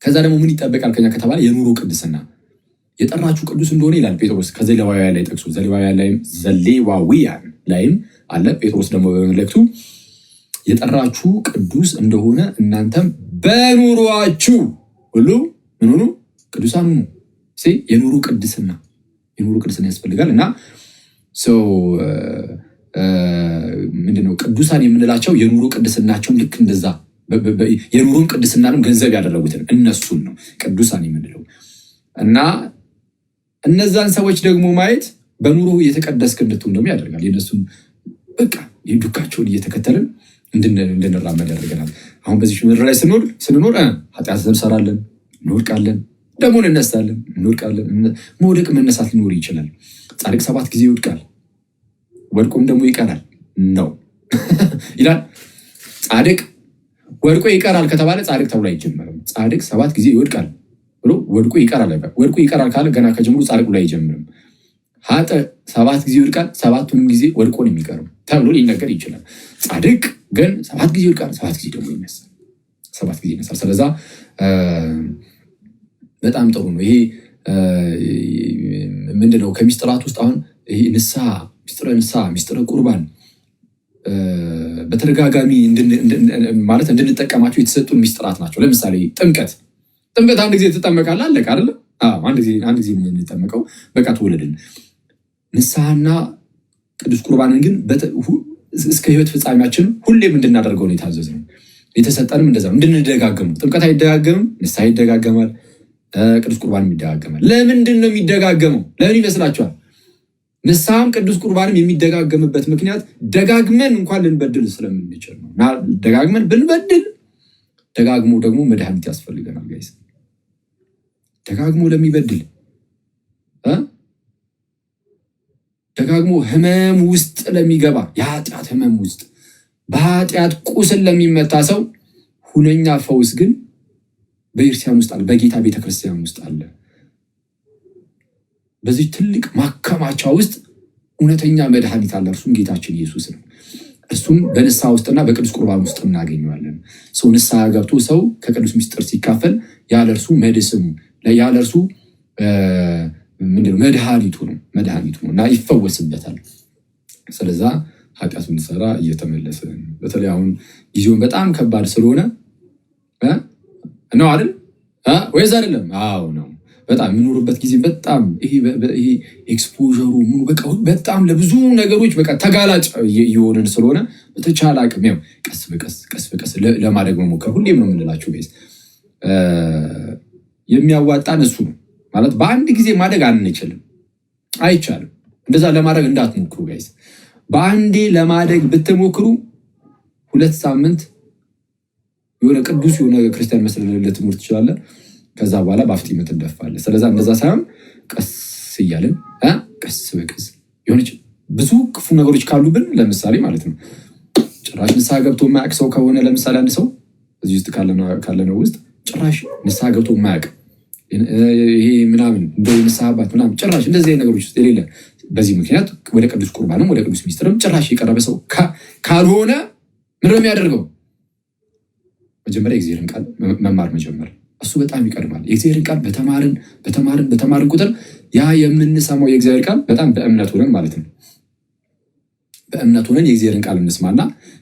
ከዛ ደግሞ ምን ይጠበቃል ከኛ ከተባለ የኑሮ ቅድስና የጠራችሁ ቅዱስ እንደሆነ ይላል ጴጥሮስ ከዘሌዋውያን ላይ ጠቅሶ ዘሌዋውያን ላይም አለ። ጴጥሮስ ደግሞ በመልእክቱ የጠራችሁ ቅዱስ እንደሆነ እናንተም በኑሯችሁ ሁሉ ምን ሆኑ? ቅዱሳን ሁኑ። የኑሮ ቅድስና ያስፈልጋል እና ምንድነው ቅዱሳን የምንላቸው የኑሮ ቅድስናቸውን ልክ እንደዛ የኑሮን ቅድስናንም ገንዘብ ያደረጉትን እነሱን ነው ቅዱሳን የምንለው። እና እነዛን ሰዎች ደግሞ ማየት በኑሮ የተቀደስክ እንድትሆን ደግሞ ያደርጋል። የነሱን በቃ የዱካቸውን እየተከተልን እንድንራመድ ያደርገናል። አሁን በዚህ ምድር ላይ ስንኖር ኃጢአት እንሰራለን፣ እንወድቃለን፣ ደግሞ እንነሳለን፣ እንወድቃለን። መውደቅ መነሳት ሊኖር ይችላል። ጻድቅ 7 ጊዜ ይወድቃል፣ ወድቆም ደግሞ ይቀራል ነው ይላል። ጻድቅ ወድቆ ይቀራል ከተባለ ጻድቅ ተብሎ አይጀመርም። ጻድቅ 7 ጊዜ ይወድቃል ብሎ ወድቆ ይቀራል። ወድቆ ይቀራል ካለ ገና ከጀምሩ ጻድቅ ብሎ አይጀምርም። ኃጥእ 7 ጊዜ ይወድቃል፣ 7ቱንም ጊዜ ወድቆ ነው የሚቀርም ተብሎ ሊነገር ይችላል። ጻድቅ ግን 7 ጊዜ ይወድቃል፣ 7 ጊዜ ደግሞ ይነሳል። 7 ጊዜ ይነሳል። ስለዛ በጣም ጥሩ ነው። ይሄ ምንድነው? ከሚስጥራት ውስጥ አሁን ይሄ ንስሐ፣ ሚስጥረ ቁርባን በተደጋጋሚ ማለት እንድንጠቀማቸው የተሰጡን ሚስጥራት ናቸው። ለምሳሌ ጥምቀት አንድ ጊዜ ትጠመቃለህ፣ አለቀ አይደለ? አንድ ጊዜ የምንጠመቀው በቃ ተወለድን። ንስሐና ቅዱስ ቁርባንን ግን እስከ ሕይወት ፍጻሜያችን ሁሌም እንድናደርገው ነው የታዘዝነው። የተሰጠንም እንደዛ እንድንደጋገሙ። ጥምቀት አይደጋገምም፣ ንስሐ ይደጋገማል፣ ቅዱስ ቁርባንም ይደጋገማል። ለምንድን ነው የሚደጋገመው? ለምን ይመስላችኋል? ንስሐም ቅዱስ ቁርባንም የሚደጋገምበት ምክንያት ደጋግመን እንኳን ልንበድል ስለምንችል ነው። እና ደጋግመን ብንበድል ደጋግሞ ደግሞ መድኃኒት ያስፈልገናል ጋይስ። ደጋግሞ ለሚበድል ደጋግሞ ህመም ውስጥ ለሚገባ የኃጢአት ህመም ውስጥ በኃጢአት ቁስል ለሚመታ ሰው ሁነኛ ፈውስ ግን በቤተክርስቲያን ውስጥ አለ፣ በጌታ ቤተክርስቲያን ውስጥ አለ። በዚህ ትልቅ ማከማቻ ውስጥ እውነተኛ መድኃኒት አለ። እርሱም ጌታችን ኢየሱስ ነው። እሱም በንስሐ ውስጥና በቅዱስ ቁርባን ውስጥ እናገኘዋለን። ሰው ንስሐ ገብቶ ሰው ከቅዱስ ምስጢር ሲካፈል ያለ እርሱ መድስሙ ያለ እርሱ ምንድነው መድኃኒቱ ነው እና ይፈወስበታል። ስለዛ ኃጢአት ብንሰራ እየተመለስን በተለይ አሁን ጊዜውን በጣም ከባድ ስለሆነ ነው አይደል ወይስ አይደለም? አዎ ነው። በጣም የምኖርበት ጊዜ በጣም ይሄ ኤክስፖዠሩ ምኑ በቃ በጣም ለብዙ ነገሮች በቃ ተጋላጭ እየሆንን ስለሆነ በተቻለ አቅም ያው ቀስ በቀስ ለማድረግ መሞከር ሁሌም ነው የምንላችሁ ጋይስ። የሚያዋጣን እሱ ነው ማለት በአንድ ጊዜ ማደግ አንችልም፣ አይቻልም። እንደዛ ለማድረግ እንዳትሞክሩ ጋይስ። በአንዴ ለማደግ ብትሞክሩ 2 ሳምንት የሆነ ቅዱስ የሆነ ክርስቲያን መስለን ልትሞር ትችላለህ። ከዛ በኋላ በአፍጢም ትደፋለህ። ስለዛ እንደዛ ሳይሆን ቀስ እያልን ቀስ በቀስ የሆነች ብዙ ክፉ ነገሮች ካሉብን ለምሳሌ ማለት ነው ጭራሽ ንስሐ ገብቶ የማያውቅ ሰው ከሆነ ለምሳሌ አንድ ሰው እዚህ ውስጥ ካለነው ውስጥ ጭራሽ ንስሐ ገብቶ የማያውቅ ይሄ ምናምን እንደ ንስሐ አባት ምናምን ጭራሽ እንደዚህ አይነት ነገሮች ውስጥ የሌለ በዚህ ምክንያት ወደ ቅዱስ ቁርባንም ወደ ቅዱስ ሚስጥርም ጭራሽ የቀረበ ሰው ካልሆነ ምን ነው የሚያደርገው? መጀመሪያ የእግዚአብሔርን ቃል መማር መጀመር። እሱ በጣም ይቀድማል። የእግዚአብሔርን ቃል በተማርን ቁጥር ያ የምንሰማው የእግዚአብሔር ቃል በጣም በእምነት ሆነን ማለት ነው። በእምነት ሆነን የእግዚአብሔርን ቃል እንስማና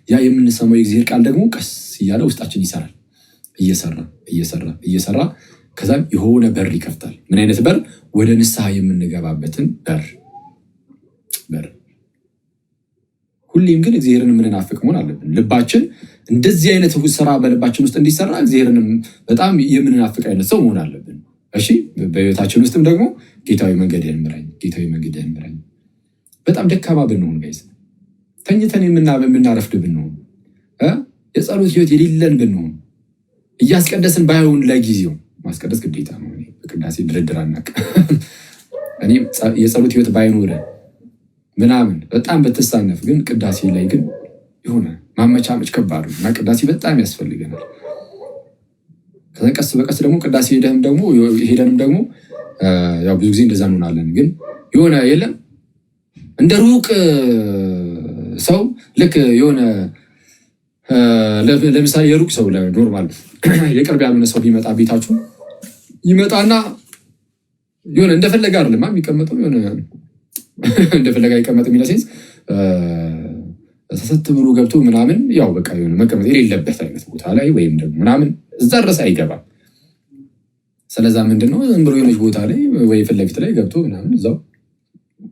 ያ የምንሰማው የእግዚአብሔር ቃል ደግሞ ቀስ እያለ ውስጣችን ይሰራል። እየሰራ ከዛም የሆነ በር ይከፍታል። ምን አይነት በር? ወደ ንስሐ የምንገባበትን በር። ሁሌም ግን እግዚአብሔርን የምንናፍቅ መሆን አለብን። ልባችን እንደዚህ አይነት ስራ በልባችን ውስጥ እንዲሰራ እግዚአብሔርን በጣም የምንናፍቅ አይነት ሰው መሆን አለብን። እሺ፣ በህይወታችን ውስጥም ደግሞ ጌታዊ መንገድህን ምራኝ። በጣም ደካማ ብንሆን ጋይስ፣ ተኝተን የምናረፍድ ብንሆን፣ የጸሎት ህይወት የሌለን ብንሆን፣ እያስቀደስን ባይሆን ለጊዜው ማስቀደስ ግዴታ ነው። በቅዳሴ ድርድር አናውቅ። እኔ የጸሎት ህይወት ባይኖረ ምናምን በጣም በተሳነፍ ግን ቅዳሴ ላይ ግን የሆነ ማመቻመች ከባድ ነው እና ቅዳሴ በጣም ያስፈልገናል። ከዛ ቀስ በቀስ ደግሞ ቅዳሴ ሄደንም ደግሞ ያው ብዙ ጊዜ እንደዛ እንሆናለን። ግን የሆነ የለም እንደ ሩቅ ሰው ልክ የሆነ ለምሳሌ የሩቅ ሰው ኖርማል የቅርብ ያልሆነ ሰው ቢመጣ ቤታችሁ ይመጣና የሆነ እንደፈለገ አይደለም የሚቀመጠው የሆነ እንደፈለገ አይቀመጥ የሚለው ሴንስ ተሰጥ ብሎ ገብቶ ምናምን ያው በቃ የሆነ መቀመጥ የሌለበት አይነት ቦታ ላይ ወይም ደግሞ ምናምን እዛ ድረስ አይገባም። ስለዛ ምንድነው ዝም ብሎ የሆነች ቦታ ላይ ወይ ፊት ለፊት ላይ ገብቶ ምናምን እዛው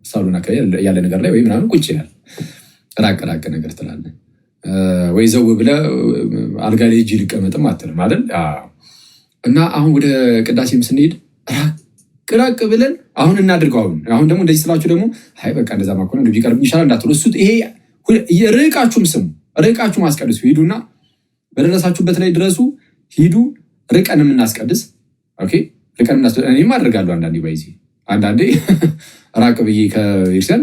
ሳሎን አካባቢ ያለ ነገር ላይ ወይ ምናምን ቁጭ ይላል። ራቅ ነገር ትላለህ ወይ ዘው ብለህ አልጋ ላይ እጅ ልቀመጥም አትልም አይደል? እና አሁን ወደ ቅዳሴም ስንሄድ ራቅ ብለን አሁን እናድርገው። አሁን ደግሞ እንደዚህ ስላችሁ ደግሞ አይ በቃ እንደዛ ማኮነ እንግዲህ ይቀርብ ይሻላል እንዳትሉ። እሱ ይሄ ርቃችሁም ስሙ፣ ርቃችሁም አስቀድሱ። ሂዱና በደረሳችሁበት ላይ ድረሱ። ሂዱ ርቀን የምናስቀድስ ኦኬ። ርቀን እኔም አደርጋለሁ አንዳንዴ ራቅ ብዬ ከቤተክርስቲያን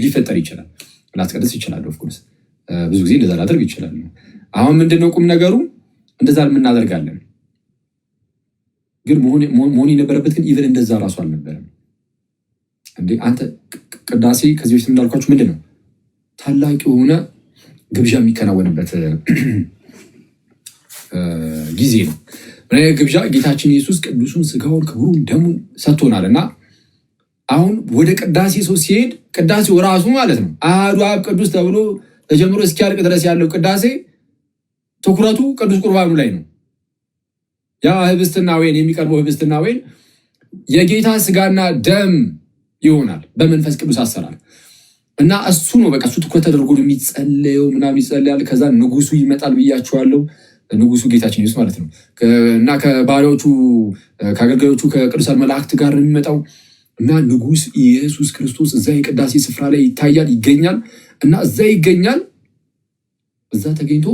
ሊፈጠር ይችላል፣ ላስቀድስ ይችላል። ኦፍኮርስ ብዙ ጊዜ እንደዛ ላደርግ ይችላል። አሁን ምንድነው ቁም ነገሩ? እንደዛ የምናደርጋለን፣ ግን መሆን የነበረበት ግን ኢቨን እንደዛ ራሱ አልነበረም። እንዴ አንተ ቅዳሴ ከዚህ በፊት እንዳልኳችሁ ምንድነው ታላቅ የሆነ ግብዣ የሚከናወንበት ጊዜ ነው። ግብዣ ጌታችን ኢየሱስ ቅዱሱን ስጋውን ክቡሩን ደሙን ሰጥቶናል። እና አሁን ወደ ቅዳሴ ሰው ሲሄድ ቅዳሴው ራሱ ማለት ነው አሐዱ አብ ቅዱስ ተብሎ ተጀምሮ እስኪያልቅ ድረስ ያለው ቅዳሴ ትኩረቱ ቅዱስ ቁርባኑ ላይ ነው። ያ ህብስትና ወይን የሚቀርበው ህብስትና ወይን የጌታ ስጋና ደም ይሆናል በመንፈስ ቅዱስ አሰራር። እና እሱ ነው በቃ እሱ ትኩረት ተደርጎ የሚጸለየው ምናምን ይጸለያል። ከዛ ንጉሱ ይመጣል ብያቸዋለሁ። ንጉሱ ጌታችን ኢየሱስ ማለት ነው። እና ከባሪያዎቹ ከአገልጋዮቹ ከቅዱሳን መላእክት ጋር የሚመጣው እና ንጉስ ኢየሱስ ክርስቶስ እዛ የቅዳሴ ስፍራ ላይ ይታያል፣ ይገኛል። እና እዛ ይገኛል። እዛ ተገኝቶ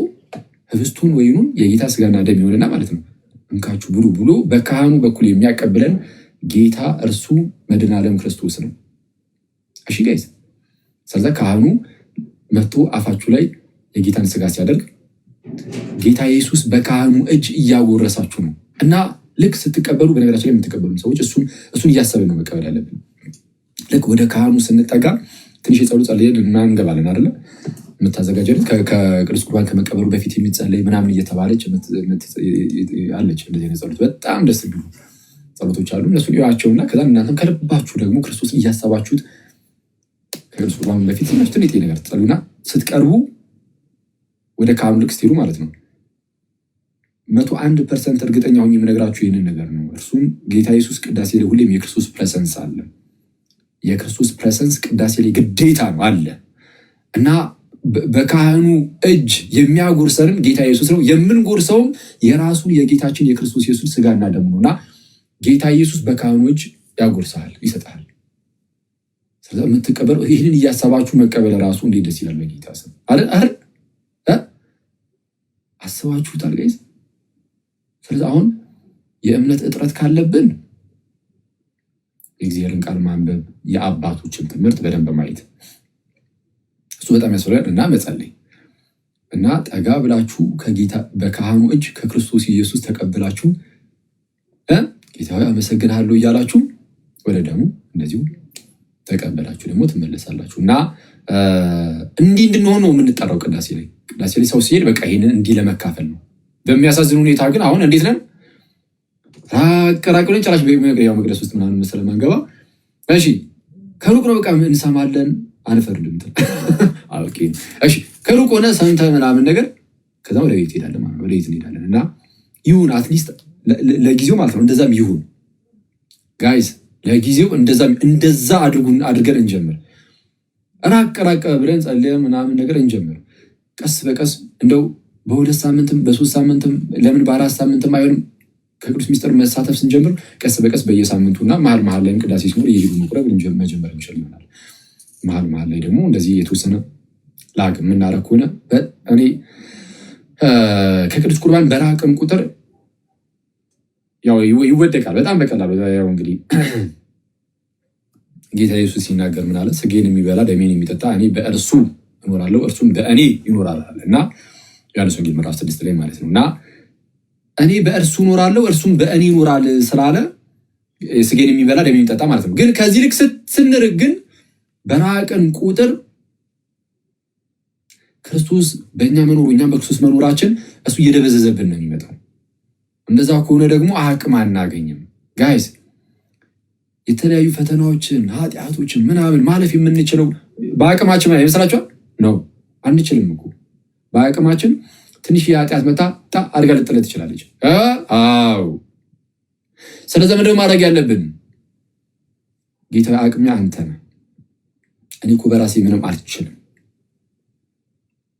ህብስቱን ወይኑን የጌታ ስጋና ደም ይሆንና ማለት ነው እንካችሁ ብሉ ብሎ በካህኑ በኩል የሚያቀብለን ጌታ እርሱ መድኃኔ ዓለም ክርስቶስ ነው። እሺ ጋይስ፣ ስለዚህ ካህኑ መጥቶ አፋችሁ ላይ የጌታን ስጋ ሲያደርግ ጌታ ኢየሱስ በካህኑ እጅ እያጎረሳችሁ ነው። እና ልክ ስትቀበሉ፣ በነገራችን ላይ የምትቀበሉ ሰዎች እሱን እያሰብን ነው መቀበል ያለብን። ልክ ወደ ካህኑ ስንጠጋ ትንሽ የጸሎት ጸልየን ምናምን እንገባለን አይደለ? የምታዘጋጀት ከቅዱስ ቁርባን ከመቀበሉ በፊት የሚጸለይ ምናምን እየተባለች አለች። እንደዚህ አይነት ጸሎት በጣም ደስ የሚሉ ጸሎቶች አሉ። እነሱን ይዋቸውና ከዛ እናንተም ከልባችሁ ደግሞ ክርስቶስን እያሰባችሁት ከቅዱስ ቁርባን በፊት ትንሽ ነገር ትጸሉና ስትቀርቡ ወደ ካህኑ ልክ ስትሄዱ ማለት ነው 101% እርግጠኛ ሆኜ የምነግራችሁ ይህንን ነገር ነው። እርሱም ጌታ ኢየሱስ ቅዳሴ ላይ ሁሌም የክርስቶስ ፕሬሰንስ አለ። የክርስቶስ ፕሬሰንስ ቅዳሴ ላይ ግዴታ ነው አለ። እና በካህኑ እጅ የሚያጎርሰንም ጌታ ኢየሱስ ነው። የምንጎርሰውም የራሱ የጌታችን የክርስቶስ ኢየሱስ ስጋና ደሙ ነው። እና ጌታ ኢየሱስ በካህኑ እጅ ያጎርሳል፣ ይሰጣል። ስለዚህ የምትቀበለው ይህንን እያሰባችሁ መቀበል ራሱ እንዴት ደስ ይላል! በጌታ ስም አይደል? አስባችሁታል ጋይስ? ስለዚህ አሁን የእምነት እጥረት ካለብን የእግዚአብሔርን ቃል ማንበብ፣ የአባቶችን ትምህርት በደንብ ማየት እሱ በጣም ያስፈልጋል። እና መጸለይ እና ጠጋ ብላችሁ ከጌታ በካህኑ እጅ ከክርስቶስ ኢየሱስ ተቀብላችሁ ጌታ ሆይ አመሰግንሃለሁ እያላችሁ ወደ ደግሞ እንደዚሁ ተቀበላችሁ ደግሞ ትመለሳላችሁ። እና እንዲህ እንድንሆን ነው የምንጠራው ቅዳሴ ላይ ሰው ሲሄድ በቃ ይሄንን እንዲህ ለመካፈል ነው። በሚያሳዝን ሁኔታ ግን አሁን እንዴት ነን? ራቅ ብለን ጭራሽ ያው መቅደስ ውስጥ ምናምን መሰለ ማንገባ። እሺ ከሩቅ ነው በቃ እንሰማለን፣ አንፈርድም። ኦኬ እሺ ከሩቅ ሆነ ሰምተህ ምናምን ነገር ከዛ ወደ ቤት ሄዳለን ማለት ወደ ቤት እንሄዳለን። እና ይሁን አትሊስት ለጊዜው ማለት ነው እንደዛም ይሁን ጋይስ፣ ለጊዜው እንደዛ አድርገን እንጀምር። ራቅ ብለን ጸልየን ምናምን ነገር እንጀምር። ቀስ በቀስ እንደው በሁለት ሳምንትም በሶስት ሳምንትም ለምን በአራት ሳምንትም አይሆንም ከቅዱስ ሚስጥር መሳተፍ ስንጀምር ቀስ በቀስ በየሳምንቱና መሀል ላይም ቅዳሴ ሲኖር እየሄዱ መቁረብ መጀመር እንችል ይሆናል። መሀል ላይ ደግሞ እንደዚህ የተወሰነ ላግ የምናረግ ከሆነ እኔ ከቅዱስ ቁርባን በራቅም ቁጥር ያው ይወደቃል በጣም በቀላሉ። ያው እንግዲህ ጌታ ኢየሱስ ሲናገር ምን አለ? ስጋዬን የሚበላ ደሜን የሚጠጣ እኔ በእርሱ እኖራለሁ እርሱም በእኔ ይኖራል እና ዮሐንስ ወንጌል ምዕራፍ 6 ላይ ማለት ነው። እና እኔ በእርሱ እኖራለሁ እርሱም በእኔ ይኖራል ስላለ ስጋዬን የሚበላ ደሜን የሚጠጣ ማለት ነው። ግን ከዚህ ልክ ስንርቅ ግን በራቅን ቁጥር ክርስቶስ በእኛ መኖሩ እኛም በክርስቶስ መኖራችን እሱ እየደበዘዘብን ነው የሚመጣው። እንደዛ ከሆነ ደግሞ አቅም አናገኝም ጋይስ። የተለያዩ ፈተናዎችን ኃጢአቶችን ምናምን ማለፍ የምንችለው በአቅማችን ይመስላችኋል? ነው አንችልም እኮ በአቅማችን ትንሽ የኃጢአት መታ አድጋ ልጥለት ትችላለች። አዎ ስለዚህ ምንድነው ማድረግ ያለብን? ጌታ አቅሜ አንተ ነህ፣ እኔ እኮ በራሴ ምንም አልችልም።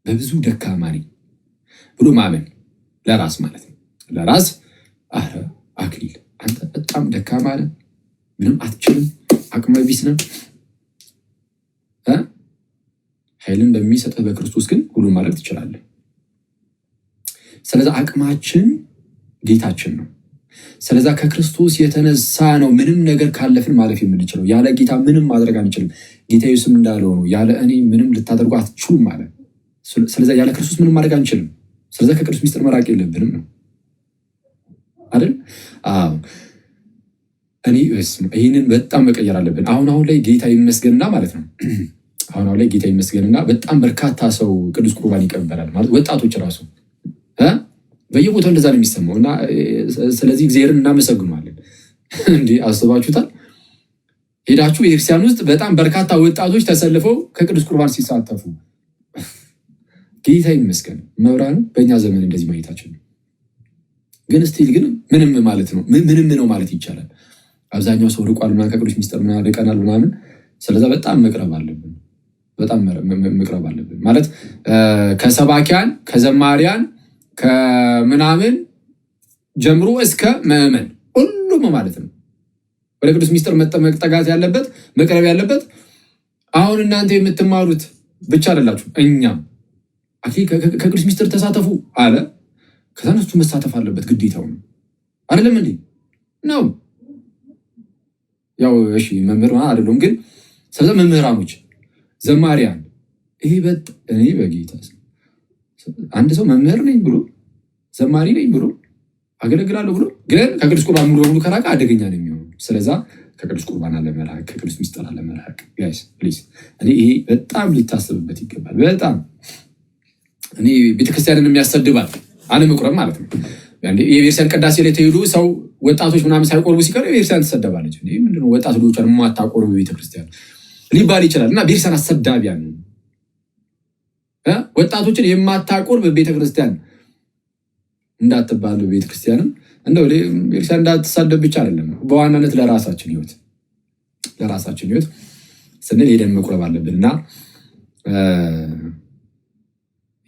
በብዙ ደካማ ነኝ ብሎ ማመን ለራስ ማለት ነው። ለራስ አረ አክሊል አንተ በጣም ደካማ ነህ፣ ምንም አትችልም፣ አቅመ ቢስ ነህ፣ ኃይልን በሚሰጥህ በክርስቶስ ግን ሁሉን ማድረግ ትችላለህ። ስለዚህ አቅማችን ጌታችን ነው። ስለዛ ከክርስቶስ የተነሳ ነው ምንም ነገር ካለፍን ማለፍ የምንችለው። ያለ ጌታ ምንም ማድረግ አንችልም። ጌታ ኢየሱስም እንዳለው ነው ያለ እኔ ምንም ልታደርጉ አትችሉም ማለት። ስለዛ ያለ ክርስቶስ ምንም ማድረግ አንችልም። ስለዛ ከቅዱስ ሚስጥር መራቅ የለብንም ነው አይደል? አዎ እኔ ይህንን በጣም መቀየር አለብን። አሁን ላይ ጌታ ይመስገንና ማለት ነው። አሁን ላይ ጌታ ይመስገንና በጣም በርካታ ሰው ቅዱስ ቁርባን ይቀበላል ማለት ወጣቶች ራሱ በየቦታው እንደዛ ነው የሚሰማው። እና ስለዚህ እግዚአብሔርን እናመሰግናለን። እንዲህ አስባችሁታል? ሄዳችሁ ቤተክርስቲያን ውስጥ በጣም በርካታ ወጣቶች ተሰልፈው ከቅዱስ ቁርባን ሲሳተፉ ጌታ ይመስገን። መብራን በእኛ ዘመን እንደዚህ ማየታችን ነው። ግን ስቲል ግን ምንም ማለት ነው ምንም ነው ማለት ይቻላል። አብዛኛው ሰው ርቋል ምናምን ከቅዱስ ሚስጥር ምናምን ርቀናል ምናምን። ስለዛ በጣም መቅረብ አለብን፣ በጣም መቅረብ አለብን ማለት ከሰባኪያን ከዘማሪያን ከምናምን ጀምሮ እስከ ምዕመን ሁሉም ማለት ነው ወደ ቅዱስ ሚስጥር መጠጋት ያለበት መቅረብ ያለበት። አሁን እናንተ የምትማሩት ብቻ አይደላችሁ፣ እኛም ከቅዱስ ሚስጥር ተሳተፉ አለ። ከዛ እነሱ መሳተፍ አለበት ግዴታው ነው አይደለም እንዴ? ነው ያው እሺ መምህር አይደለም ግን ስለዚህ መምህራኖች፣ ዘማሪያን ይሄ እኔ በጌታ አንድ ሰው መምህር ነኝ ብሎ ዘማሪ ነኝ ብሎ አገለግላለሁ ብሎ ግን ከቅዱስ ቁርባን ሙሉ በሙሉ ከራቀ አደገኛ ነው የሚሆነው። ስለዛ ከቅዱስ ቁርባን አለመራቅ፣ ከቅዱስ ሚስጥር አለመራቅ ጋይስ ፕሊዝ። እኔ ይሄ በጣም ሊታሰብበት ይገባል። በጣም እኔ ቤተክርስቲያንን የሚያሰድባል አለመቁረብ ማለት ነው። የቤተክርስቲያን ቅዳሴ ላይ ተሄዱ ሰው ወጣቶች ምናምን ሳይቆርቡ ሲቀር ቤተክርስቲያን ትሰደባለች። ምንድነው ወጣት ልጆቿን የማታቆርቡ ቤተክርስቲያን ሊባል ይችላል። እና ቤተክርስቲያን አሰዳቢያ ነው። ወጣቶችን የማታቆርብ ቤተክርስቲያን እንዳትባሉ ቤተክርስቲያንም እንደው ቤተክርስቲያን እንዳትሳደብ ብቻ አይደለም፣ በዋናነት ለራሳችን ህይወት ስንል ሄደን መቁረብ አለብን። እና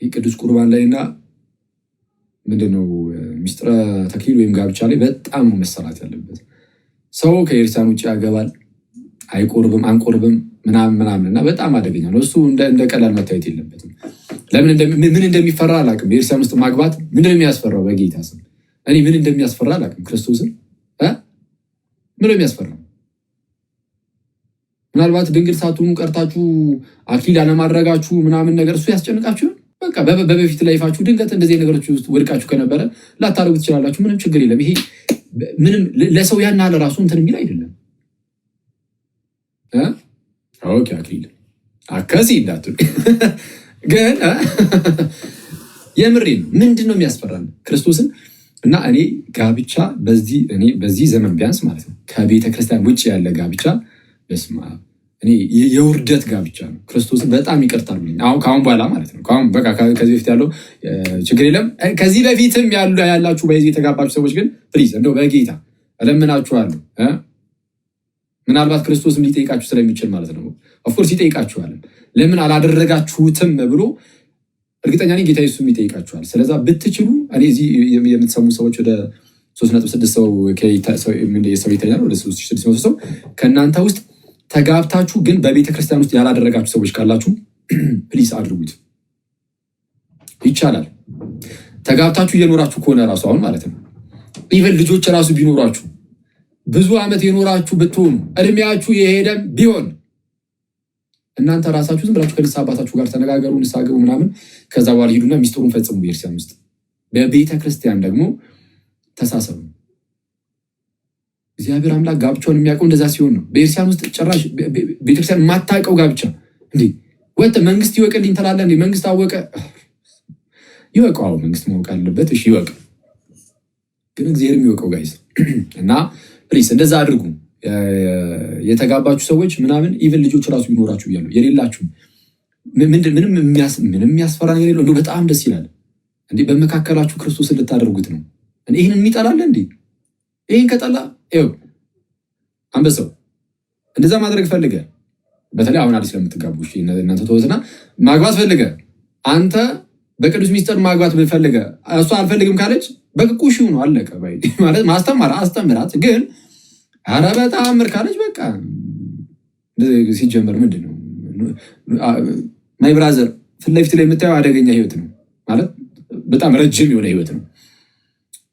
ይህ ቅዱስ ቁርባን ላይና ምንድነው ሚስጥረ ተክሊል ወይም ጋብቻ ላይ በጣም መሰራት ያለበት። ሰው ከቤተክርስቲያን ውጭ ያገባል፣ አይቆርብም፣ አንቆርብም ምናምን እና በጣም አደገኛ ነው። እሱ እንደ ቀላል መታየት የለበትም። ምን እንደሚፈራ አላውቅም። ቤተክርስቲያን ውስጥ ማግባት ምንድን ነው የሚያስፈራው? በጌታ ስም እኔ ምን እንደሚያስፈራ አላውቅም። ክርስቶስን ምን የሚያስፈራው? ምናልባት ድንግል ሳትሆኑ ቀርታችሁ አክሊል አለማድረጋችሁ ምናምን ነገር እሱ ያስጨንቃችሁ። በቃ በበፊት ላይፋችሁ ድንገት እንደዚህ ነገሮች ውስጥ ወድቃችሁ ከነበረ ላታደርጉ ትችላላችሁ። ምንም ችግር የለም። ይሄ ምንም ለሰው ያን ያህል ራሱ እንትን የሚል አይደለም። ኦኬ አክሊል አከሲ እንዳትሉ ግን የምሬን ነው። ምንድን ነው የሚያስፈራን? ክርስቶስን እና እኔ ጋብቻ በዚህ ዘመን ቢያንስ ማለት ነው ከቤተ ክርስቲያን ውጭ ያለ ጋብቻ በስመ አብ እኔ የውርደት ጋብቻ ነው። ክርስቶስን በጣም ይቅርታሉ። ከአሁን በኋላ ማለት ነው በቃ ከዚህ በፊት ያለው ችግር የለም። ከዚህ በፊትም ያላችሁ በዚህ የተጋባችሁ ሰዎች ግን ፕሊዝ እንደው በጌታ እለምናችኋለሁ። ምናልባት ክርስቶስም ሊጠይቃችሁ ስለሚችል ማለት ነው። ኦፍኮርስ ይጠይቃችኋል። ለምን አላደረጋችሁትም ብሎ እርግጠኛ ነኝ ጌታ ኢየሱስም ይጠይቃችኋል። ስለዛ ብትችሉ እኔ እዚህ የምትሰሙ ሰዎች ወደ 3.6 ሰው ይተኛል፣ ወደ 3600 ሰው ከእናንተ ውስጥ ተጋብታችሁ ግን በቤተ ክርስቲያን ውስጥ ያላደረጋችሁ ሰዎች ካላችሁ ፕሊስ አድርጉት። ይቻላል። ተጋብታችሁ እየኖራችሁ ከሆነ ራሱ አሁን ማለት ነው ኢቨን ልጆች ራሱ ቢኖራችሁ ብዙ ዓመት የኖራችሁ ብትሆኑ እድሜያችሁ የሄደም ቢሆን እናንተ ራሳችሁ ዝም ብላችሁ ከንስሐ አባታችሁ ጋር ተነጋገሩ፣ ንስሐ ግቡ ምናምን። ከዛ በኋላ ሂዱና ሚስጥሩን ፈጽሙ። ቤተክርስቲያን ውስጥ በቤተ ክርስቲያን ደግሞ ተሳሰቡ። እግዚአብሔር አምላክ ጋብቻውን የሚያውቀው እንደዛ ሲሆን ነው። ቤተክርስቲያን ውስጥ ጭራሽ ቤተክርስቲያን የማታውቀው ጋብቻ እንዴ ወጥተህ መንግስት ይወቅልኝ ትላለህ እንዴ? መንግስት አወቀ ይወቀው። አዎ መንግስት ማወቅ አለበት። እሺ ይወቅ፣ ግን እግዚአብሔር የሚወቀው ጋይስ። እና ፕሊስ እንደዛ አድርጉ። የተጋባችሁ ሰዎች ምናምን ኢቨን ልጆች ራሱ ቢኖራችሁ ብያለሁ። የሌላችሁ ምንም የሚያስፈራ ነገር የለው። በጣም ደስ ይላል እንዴ በመካከላችሁ ክርስቶስን ልታደርጉት ነው። ይህን የሚጠላለ እንዴ? ይህን ከጠላ ይኸው አንበሳው እንደዛ ማድረግ ፈልገ፣ በተለይ አሁን አዲስ ለምትጋቡ እናንተ ተወትና ማግባት ፈልገ አንተ በቅዱስ ሚስጥር ማግባት ብፈልገ እሷ አልፈልግም ካለች በቅቁሽ ነው አለቀ ማለት ማስተማር አስተምራት። ግን ኧረ በጣም ምር ካለች በቃ ሲጀመር ምንድነው ማይ ብራዘር ፊት ለፊት ላይ የምታየው አደገኛ ህይወት ነው ማለት በጣም ረጅም የሆነ ህይወት ነው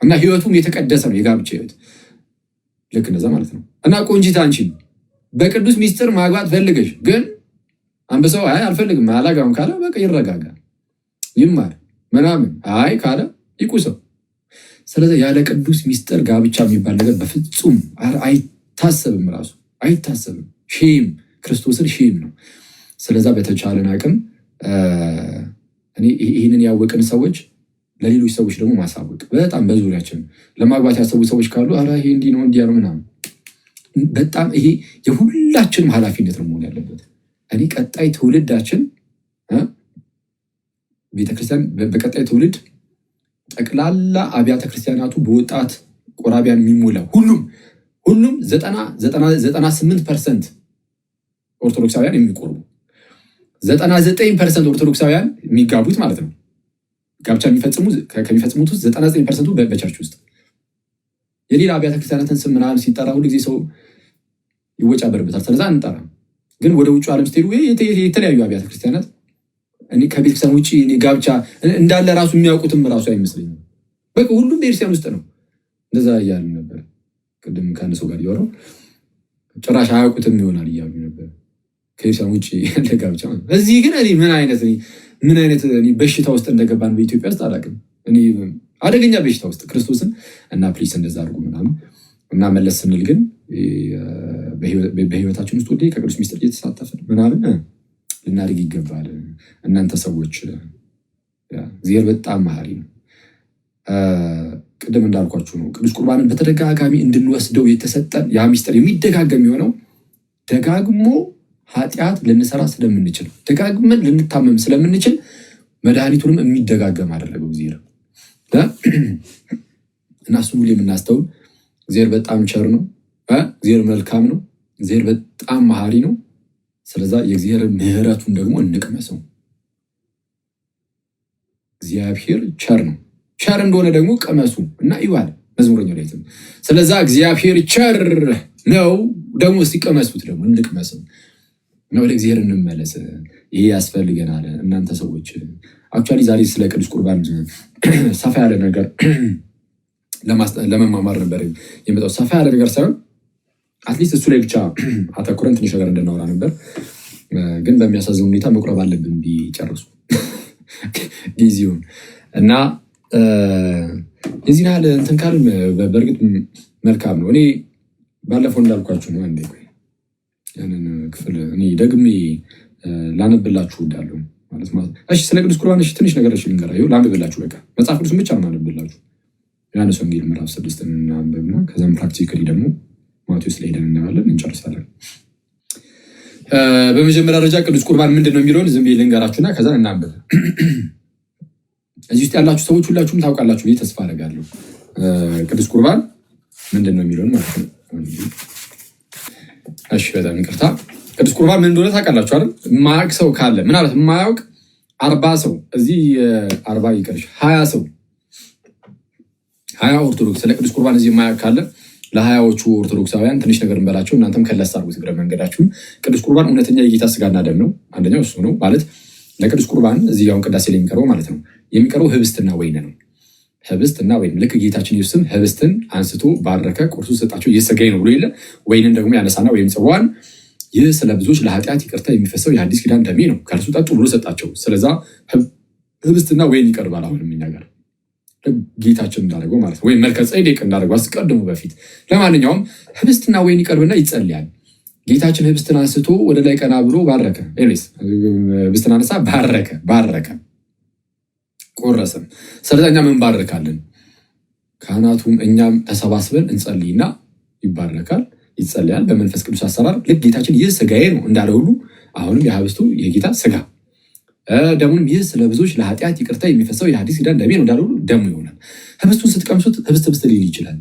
እና ህይወቱም የተቀደሰ ነው የጋብቻ ህይወት ልክ እንደዛ ማለት ነው። እና ቆንጂት አንቺ በቅዱስ ሚስጥር ማግባት ፈልገሽ ግን አንበሳው አይ አልፈልግም አላጋም ካለ በቃ ይረጋጋ ይማር ምናምን አይ ካለ ይቁሰው። ስለዚህ ያለ ቅዱስ ሚስጥር ጋብቻ የሚባል ነገር በፍጹም አይታሰብም፣ ራሱ አይታሰብም። ሼም ክርስቶስን ሼም ነው። ስለዛ በተቻለን አቅም እኔ ይህንን ያወቅን ሰዎች ለሌሎች ሰዎች ደግሞ ማሳወቅ በጣም በዙሪያችን ለማግባት ያሰቡ ሰዎች ካሉ ኧረ ይሄ እንዲህ ነው እንዲያ ነው ምናምን በጣም ይሄ የሁላችንም ኃላፊነት ነው መሆን ያለበት። እኔ ቀጣይ ትውልዳችን ቤተክርስቲያን በቀጣይ ትውልድ ጠቅላላ አብያተ ክርስቲያናቱ በወጣት ቆራቢያን የሚሞላ ሁሉም 98% ኦርቶዶክሳውያን የሚቆርቡ 99% ኦርቶዶክሳውያን የሚጋቡት ማለት ነው። ጋብቻ ከሚፈጽሙት ውስጥ 99%ቱ በቸርች ውስጥ የሌላ አብያተ ክርስቲያናትን ስም ምናምን ሲጠራ ሁሉ ጊዜ ሰው ይወጫበርበታል። ስለዛ አንጠራ። ግን ወደ ውጭ ዓለም ስትሄዱ የተለያዩ አብያተ ክርስቲያናት እኔ ከቤተክርስቲያን ውጭ እኔ ጋብቻ እንዳለ ራሱ የሚያውቁትም ራሱ አይመስለኝም። በቃ ሁሉም ቤተክርስቲያን ውስጥ ነው። እንደዛ እያሉ ነበር። ቅድም ከአንድ ሰው ጋር እያወራሁ ጭራሽ አያውቁትም ይሆናል እያሉ ነበር ከቤተክርስቲያን ውጭ ያለ ጋብቻ። እዚህ ግን እኔ ምን አይነት በሽታ ውስጥ እንደገባን በኢትዮጵያ ውስጥ አላውቅም። እኔ አደገኛ በሽታ ውስጥ ክርስቶስን እና ፕሊስ እንደዛ አድርጉ ምናምን እና መለስ ስንል ግን በህይወታችን ውስጥ ወደ ከቅዱስ ሚስጥር እየተሳተፍን ምናምን ልናድግ ይገባል። እናንተ ሰዎች እግዚአብሔር በጣም መሐሪ ነው። ቅድም እንዳልኳችሁ ነው። ቅዱስ ቁርባንን በተደጋጋሚ እንድንወስደው የተሰጠን ያ ሚስጥር የሚደጋገም የሆነው ደጋግሞ ኃጢአት ልንሰራ ስለምንችል ደጋግመን ልንታመም ስለምንችል መድኃኒቱንም የሚደጋገም አደረገው እግዚአብሔር እና እሱን ሁሌ የምናስተውል እግዚአብሔር በጣም ቸር ነው። እግዚአብሔር መልካም ነው። እግዚአብሔር በጣም መሐሪ ነው። ስለዛ የእግዚአብሔር ምሕረቱን ደግሞ እንቅመሰው። እግዚአብሔር ቸር ነው። ቸር እንደሆነ ደግሞ ቀመሱ እና ይባል መዝሙረኛው ላይ። ስለዛ እግዚአብሔር ቸር ነው ደግሞ ሲቀመሱት ደግሞ እንቅመሰው ነው። ወደ እግዚአብሔር እንመለስ። ይሄ ያስፈልገናል። እናንተ ሰዎች አክቹዋሊ ዛሬ ስለ ቅዱስ ቁርባን ሰፋ ያለ ነገር ለመማማር ነበር የመጣው። ሰፋ ያለ ነገር ሳይሆን አትሊስት እሱ ላይ ብቻ አተኩረን ትንሽ ነገር እንድናወራ ነበር። ግን በሚያሳዝን ሁኔታ መቁረብ አለብን ቢጨርሱ ጊዜውን እና የዚህን ያህል እንትን ካልን በእርግጥ መልካም ነው። እኔ ባለፈው እንዳልኳችሁ ነው። አንዴ ያንን ክፍል እኔ ደግሜ ላነብላችሁ እወዳለሁ ማለት ነው። እሺ ስለ ቅዱስ ቁርባን ትንሽ ነገር ልንገራችሁ፣ ላንብብላችሁ። በቃ መጽሐፍ ቅዱስን ብቻ ነው ላንብብላችሁ። ዮሐንስ ወንጌል ምዕራፍ 6 እናንብብና ከዛም ፕራክቲካሊ ደግሞ ማቴዎስ ላይ ሄደን እናያለን፣ እንጨርሳለን። በመጀመሪያ ደረጃ ቅዱስ ቁርባን ምንድን ነው የሚለውን ዝም ብዬ ልንገራችሁና ከዛ እናንብብ። እዚህ ውስጥ ያላችሁ ሰዎች ሁላችሁም ታውቃላችሁ ብዬ ተስፋ አደርጋለሁ ቅዱስ ቁርባን ምንድን ነው የሚለውን ማለት ነው። እሺ በጣም ይቅርታ። ቅዱስ ቁርባን ምን እንደሆነ ታውቃላችሁ አይደል? የማያውቅ ሰው ካለ ምናልባት የማያውቅ 40 ሰው እዚህ 40 ይቀርሽ 20 ሰው 20 ኦርቶዶክስ ስለ ቅዱስ ቁርባን እዚህ የማያውቅ ካለ ለ20ዎቹ ኦርቶዶክሳውያን ትንሽ ነገር እንበላቸው። እናንተም ከለስ አድርጉት እግረ መንገዳችሁን። ቅዱስ ቁርባን እውነተኛ የጌታ ስጋና ደም ነው። አንደኛው እሱ ነው ማለት ለቅዱስ ቁርባን እዚህ ያውን ቅዳሴ ላይ የሚቀርበው ማለት ነው የሚቀርበው ህብስትና ወይን ነው። ህብስትና ወይን ልክ ጌታችን ኢየሱስም ህብስትን አንስቶ ባረከ፣ ቁርሱ ሰጣቸው፣ ይህ ሥጋዬ ነው ብሎ የለ ወይንን ደግሞ ያነሳና ወይም ጽዋን ይህ ስለ ብዙዎች ለኃጢአት ይቅርታ የሚፈሰው የአዲስ ኪዳን ደሜ ነው ከእርሱ ጠጡ ብሎ ሰጣቸው። ስለዛ ህብስትና ወይን ይቀርባል። አሁንም የሚናገር ጌታችን እንዳደረገው ማለት ነው፣ ወይም መልከ ጼዴቅ እንዳደረገው አስቀድሞ በፊት። ለማንኛውም ህብስትና ወይን ይቀርብና ይጸልያል። ጌታችን ህብስትን አንስቶ ወደ ላይ ቀና ብሎ ባረከ። ህብስትን አነሳ፣ ባረከ፣ ቆረሰም። ስለዚህ እኛም እንባረካለን። ካህናቱም እኛም ተሰባስበን እንጸልይና ይባረካል፣ ይጸልያል በመንፈስ ቅዱስ አሰራር። ልክ ጌታችን ይህ ሥጋዬ ነው እንዳለ ሁሉ አሁንም የህብስቱ የጌታ ሥጋ ደሙንም ይህ ስለ ብዙዎች ለኃጢአት ይቅርታ የሚፈሰው የአዲስ ኪዳን ደሜ ነው እንዳለ ሁሉ ደሙ ይሆናል። ህብስቱን ስትቀምሱት ህብስት ሊል ይችላል።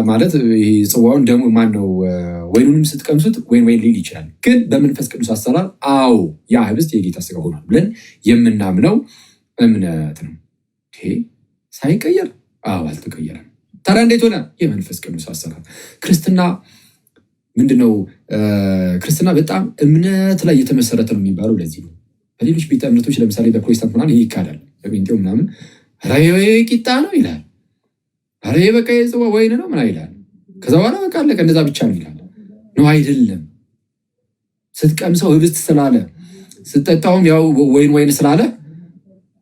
ማለት ጽዋውን ደግሞ ማነው ወይኑንም ስትቀምሱት ወይን ሊል ይችላል። ግን በመንፈስ ቅዱስ አሰራር አዎ ያ ህብስት የጌታ ስጋ ሆኗል ብለን የምናምነው እምነት ነው። ሳይቀየር አዎ አልተቀየረም። ታዲያ እንዴት ሆነ? የመንፈስ ቅዱስ አሰራር። ክርስትና ምንድነው? ክርስትና በጣም እምነት ላይ የተመሰረተ ነው የሚባለው ለዚህ ነው። በሌሎች ቤተ እምነቶች ለምሳሌ በፕሮቴስታንት ምናምን ይሄ ይካዳል። በጴንጤው ምናምን ቂጣ ነው ይላል። አረ በቃ የጽዋ ወይን ነው ምን ይላል። ከዛ በኋላ በቃ አለቀ እንደዛ ብቻ ነው ይላል። ነው አይደለም። ስትቀምሰው ህብስት ስላለ ስትጠጣውም ያው ወይን ስላለ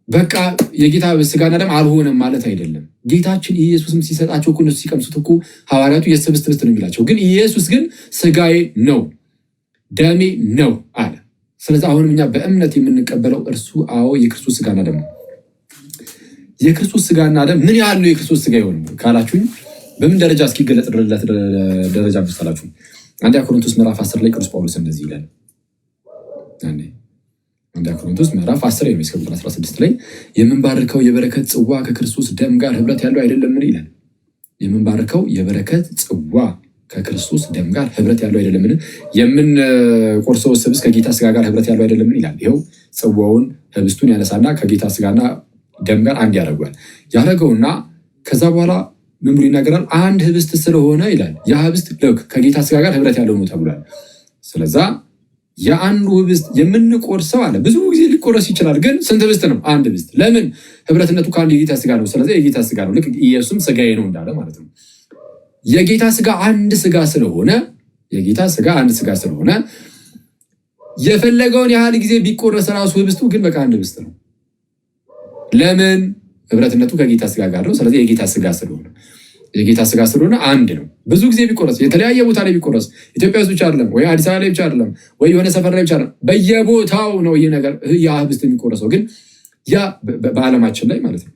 በቃ የጌታ ስጋና ደም አልሆነም ማለት አይደለም። ጌታችን ኢየሱስም ሲሰጣቸው እኮ እነሱ ሲቀምሱት እኮ ሐዋርያቱ የህብስት ነው የሚላቸው። ግን ኢየሱስ ግን ስጋዬ ነው ደሜ ነው አለ። ስለዚህ አሁንም እኛ በእምነት የምንቀበለው እርሱ አዎ የክርስቶስ ስጋና ደም ነው። የክርስቶስ ስጋና ደም ምን ያህል ነው የክርስቶስ ስጋ የሆነ ካላችሁኝ በምን ደረጃ እስኪገለጥ ደረጃ ብትላችሁ አንደኛ ቆሮንቶስ ምዕራፍ 10 ላይ ቅዱስ ጳውሎስ እንደዚህ ይላል። አንደኛ ቆሮንቶስ ምዕራፍ 10 እስከ ቁጥር 16 ላይ የምንባርከው የበረከት ጽዋ ከክርስቶስ ደም ጋር ህብረት ያለው አይደለምን ይላል። የምንባርከው የበረከት ጽዋ ከክርስቶስ ደም ጋር ህብረት ያለው አይደለምን? የምንቆርሰው ህብስት ከጌታ ስጋ ጋር ህብረት ያለው አይደለምን ይላል። ይኸው ጽዋውን ህብስቱን ያነሳና ከጌታ ስጋና ደም ጋር አንድ ያደረገውና ከዛ በኋላ ምን ብሎ ይናገራል? አንድ ህብስት ስለሆነ ይላል። ያ ህብስት ከጌታ ስጋ ጋር ህብረት ያለው ነው ተብሏል። ስለዛ የአንዱ ህብስት የምንቆርሰው አለ ብዙ ጊዜ ሊቆረስ ይችላል። ግን ስንት ህብስት ነው? አንድ ህብስት። ለምን? ህብረትነቱ ከአንድ የጌታ ስጋ ነው። ስለዚህ የጌታ ስጋ ነው። ልክ ኢየሱስም ስጋዬ ነው እንዳለ ማለት ነው። የጌታ ስጋ አንድ ስጋ ስለሆነ የፈለገውን ያህል ጊዜ ቢቆረስ ራሱ ህብስቱ ግን በቃ አንድ ህብስት ነው። ለምን? ህብረትነቱ ከጌታ ስጋ ጋር ነው። ስለዚህ የጌታ ስጋ ስለሆነ አንድ ነው። ብዙ ጊዜ ቢቆረስ የተለያየ ቦታ ላይ ቢቆረስ ኢትዮጵያ ውስጥ ብቻ አይደለም ወይ አዲስ አበባ ላይ ብቻ አይደለም ወይ የሆነ ሰፈር ላይ ብቻ አይደለም፣ በየቦታው ነው ይሄ ነገር ያ ህብስት የሚቆረሰው። ግን ያ በዓለማችን ላይ ማለት ነው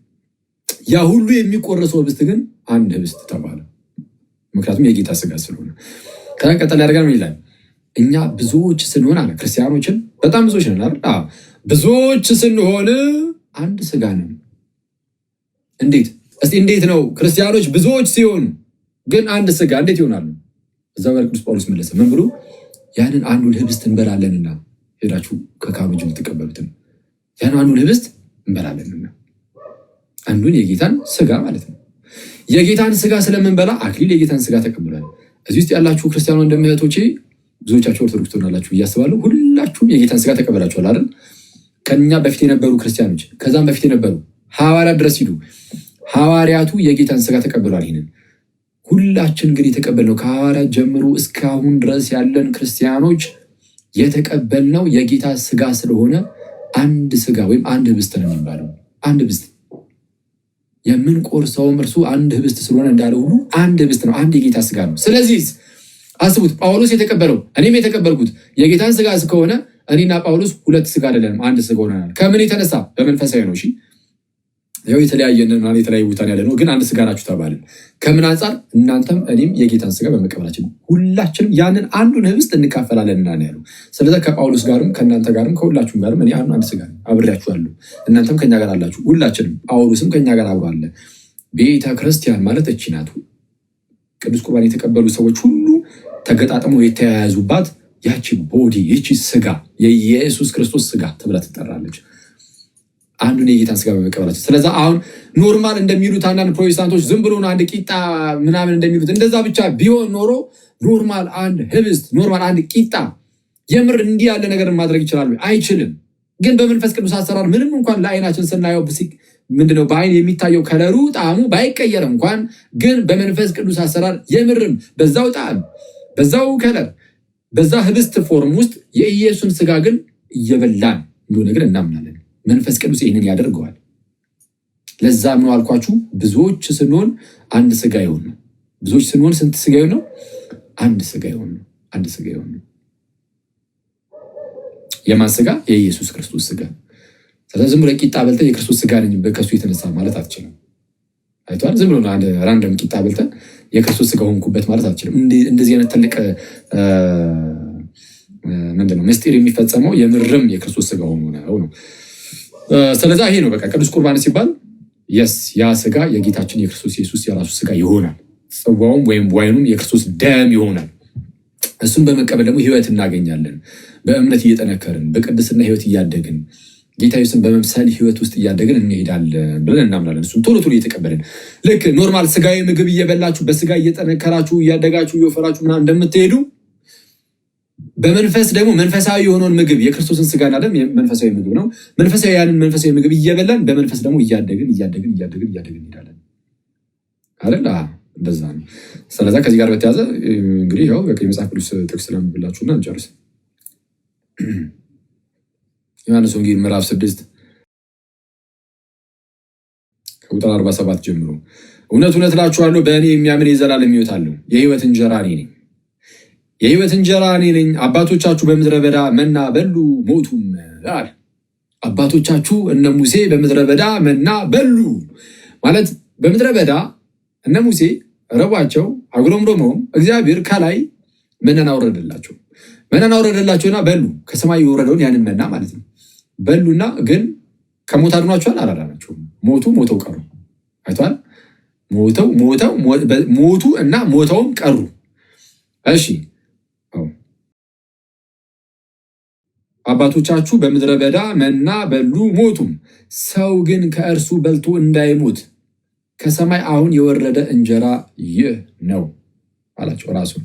ያ ሁሉ የሚቆረሰው ህብስት ግን አንድ ህብስት ተባለ። ምክንያቱም የጌታ ስጋ ስለሆነ። ከዛ ቀጠል ያደርጋል ምን ይላል? እኛ ብዙዎች ስንሆን አለ ክርስቲያኖችን በጣም ብዙዎች ነን አይደል? ብዙዎች ስንሆን አንድ ስጋ ነን። እንዴት ነው ክርስቲያኖች ብዙዎች ሲሆኑ ግን አንድ ስጋ እንዴት ይሆናሉ? እዛው ጋር ቅዱስ ጳውሎስ መለሰ። ምን ብሎ? ያንን አንዱን ህብስት እንበላለንና ሄዳችሁ ከካህኑ እጅ የምትቀበሉትን ያንን አንዱን ህብስት እንበላለንና አንዱን የጌታን ስጋ ማለት ነው። የጌታን ስጋ ስለምንበላ አክሊል የጌታን ስጋ ተቀብሏል። እዚህ ውስጥ ያላችሁ ክርስቲያኖች እንደምህቶቼ ብዙዎቻችሁ ኦርቶዶክስ ትሆናላችሁ እያስባለሁ። ሁላችሁም የጌታን ስጋ ተቀበላችኋል አይደል? ከኛ በፊት የነበሩ ክርስቲያኖች ከዛም በፊት የነበሩ ሐዋርያት ድረስ ሂዱ። ሐዋርያቱ የጌታን ስጋ ተቀብሏል። ይህንን ሁላችን ግን የተቀበልነው ከሐዋርያት ጀምሮ እስካሁን ድረስ ያለን ክርስቲያኖች የተቀበልነው የጌታ ስጋ ስለሆነ አንድ ስጋ ወይም አንድ ህብስት ነው የሚባለው። አንድ ህብስት የምንቆርሰውም እርሱ አንድ ህብስት ስለሆነ እንዳለ ሁሉ አንድ ህብስት ነው፣ አንድ የጌታ ስጋ ነው። ስለዚህ አስቡት፣ ጳውሎስ የተቀበለው እኔም የተቀበልኩት የጌታን ስጋ ከሆነ እኔና ጳውሎስ ሁለት ስጋ አይደለንም፣ አንድ ስጋ ሆነናል። ከምን የተነሳ? በመንፈሳዊ ነው። እሺ ያው የተለያየን የተለያየ ቦታ ያለ ነው፣ ግን አንድ ስጋ ናችሁ ተባልን። ከምን አንጻር? እናንተም እኔም የጌታን ስጋ በመቀበላችን ሁላችንም ያንን አንዱን ህብስት እንካፈላለን እና ያለው። ስለዚህ ከጳውሎስ ጋርም ከእናንተ ጋርም ከሁላችሁም ጋርም እኔ አንድ ስጋ አብሬያችኋለሁ፣ እናንተም ከኛ ጋር አላችሁ፣ ሁላችንም። ጳውሎስም ከኛ ጋር አብሮ አለ። ቤተ ክርስቲያን ማለት እቺ ናት። ቅዱስ ቁርባን የተቀበሉ ሰዎች ሁሉ ተገጣጥመው የተያያዙባት ያቺ ቦዲ፣ ይቺ ስጋ የኢየሱስ ክርስቶስ ስጋ ተብላ ትጠራለች። አንዱን የጌታን ስጋ በመቀበላቸው። ስለዚህ አሁን ኖርማል እንደሚሉት አንዳንድ ፕሮቴስታንቶች ዝም ብሎ አንድ ቂጣ ምናምን እንደሚሉት እንደዛ ብቻ ቢሆን ኖሮ ኖርማል አንድ ህብስት፣ ኖርማል አንድ ቂጣ የምር እንዲህ ያለ ነገር ማድረግ ይችላሉ? አይችልም። ግን በመንፈስ ቅዱስ አሰራር ምንም እንኳን ለአይናችን ስናየው ምንድነው በአይን የሚታየው ከለሩ ጣዕሙ ባይቀየር እንኳን ግን በመንፈስ ቅዱስ አሰራር የምርም በዛው ጣዕም በዛው ከለር በዛ ህብስት ፎርም ውስጥ የኢየሱስን ስጋ ግን እየበላን እንደሆነ ግን እናምናለን። መንፈስ ቅዱስ ይህንን ያደርገዋል። ለዛም ነው አልኳችሁ ብዙዎች ስንሆን አንድ ስጋ ይሆን ነው። ብዙዎች ስንሆን ስንት ስጋ ይሆን ነው? አንድ ስጋ ይሆን ነው። አንድ ስጋ ይሆን ነው። የማን ስጋ? የኢየሱስ ክርስቶስ ስጋ። ስለዚህ ዝም ብሎ ቂጣ በልተህ የክርስቶስ ስጋ ነኝ ከሱ የተነሳ ማለት አትችልም። አይቷል። ዝም ብሎ አንድ ራንደም ቂጣ በልተህ የክርስቶስ ስጋ ሆንኩበት ማለት አትችልም። እንደዚህ አይነት ትልቅ ምንድነው ምስጢር የሚፈጸመው የምርም የክርስቶስ ስጋ ሆኖ ነው። ስለዚህ ይሄ ነው በቃ ቅዱስ ቁርባን ሲባል የስ ያ ስጋ የጌታችን የክርስቶስ ኢየሱስ የራሱ ስጋ ይሆናል። ጽዋውም ወይም ዋይኑም የክርስቶስ ደም ይሆናል። እሱን በመቀበል ደግሞ ህይወት እናገኛለን። በእምነት እየጠነከርን በቅድስና ህይወት እያደግን ጌታ ኢየሱስን በመምሰል ህይወት ውስጥ እያደግን እንሄዳለን ብለን እናምናለን። እሱን ቶሎ ቶሎ እየተቀበልን ልክ ኖርማል ስጋዊ ምግብ እየበላችሁ በስጋ እየጠነከራችሁ እያደጋችሁ እየወፈራችሁ ምናምን እንደምትሄዱ በመንፈስ ደግሞ መንፈሳዊ የሆነውን ምግብ የክርስቶስን ስጋና ደም መንፈሳዊ ምግብ ነው። መንፈሳዊ ያንን መንፈሳዊ ምግብ እየበላን በመንፈስ ደግሞ እያደግን እንሄዳለን አይደል? እንደዛ ነው። ስለዛ ከዚህ ጋር በተያዘ እንግዲህ ያው የመጽሐፍ ቅዱስ ጥቅስ ስለምብላችሁና እንጨርስ። ዮሐንስ ወንጌል ምዕራፍ 6 ከቁጥር 47 ጀምሮ እውነት እውነት እላችኋለሁ በእኔ የሚያምን የዘላለም ሕይወት አለው። የሕይወት እንጀራ እኔ ነኝ። የሕይወት እንጀራ እኔ ነኝ። አባቶቻችሁ በምድረ በዳ መና በሉ ሞቱም አለ። አባቶቻችሁ እነ ሙሴ በምድረ በዳ መና በሉ ማለት በምድረ በዳ እነ ሙሴ ረቧቸው አጉረምርመው እግዚአብሔር ከላይ መናን አወረደላቸውና በሉ። ከሰማይ የወረደውን ያንን መና ማለት ነው። በሉና ግን ከሞት አድኗቸዋል? አላዳናቸውም። ሞተው ቀሩ። አይቷል። ሞቱ እና ሞተውም ቀሩ። እሺ አባቶቻችሁ በምድረ በዳ መና በሉ ሞቱም፣ ሰው ግን ከእርሱ በልቶ እንዳይሞት ከሰማይ አሁን የወረደ እንጀራ ይህ ነው አላቸው ራሱን።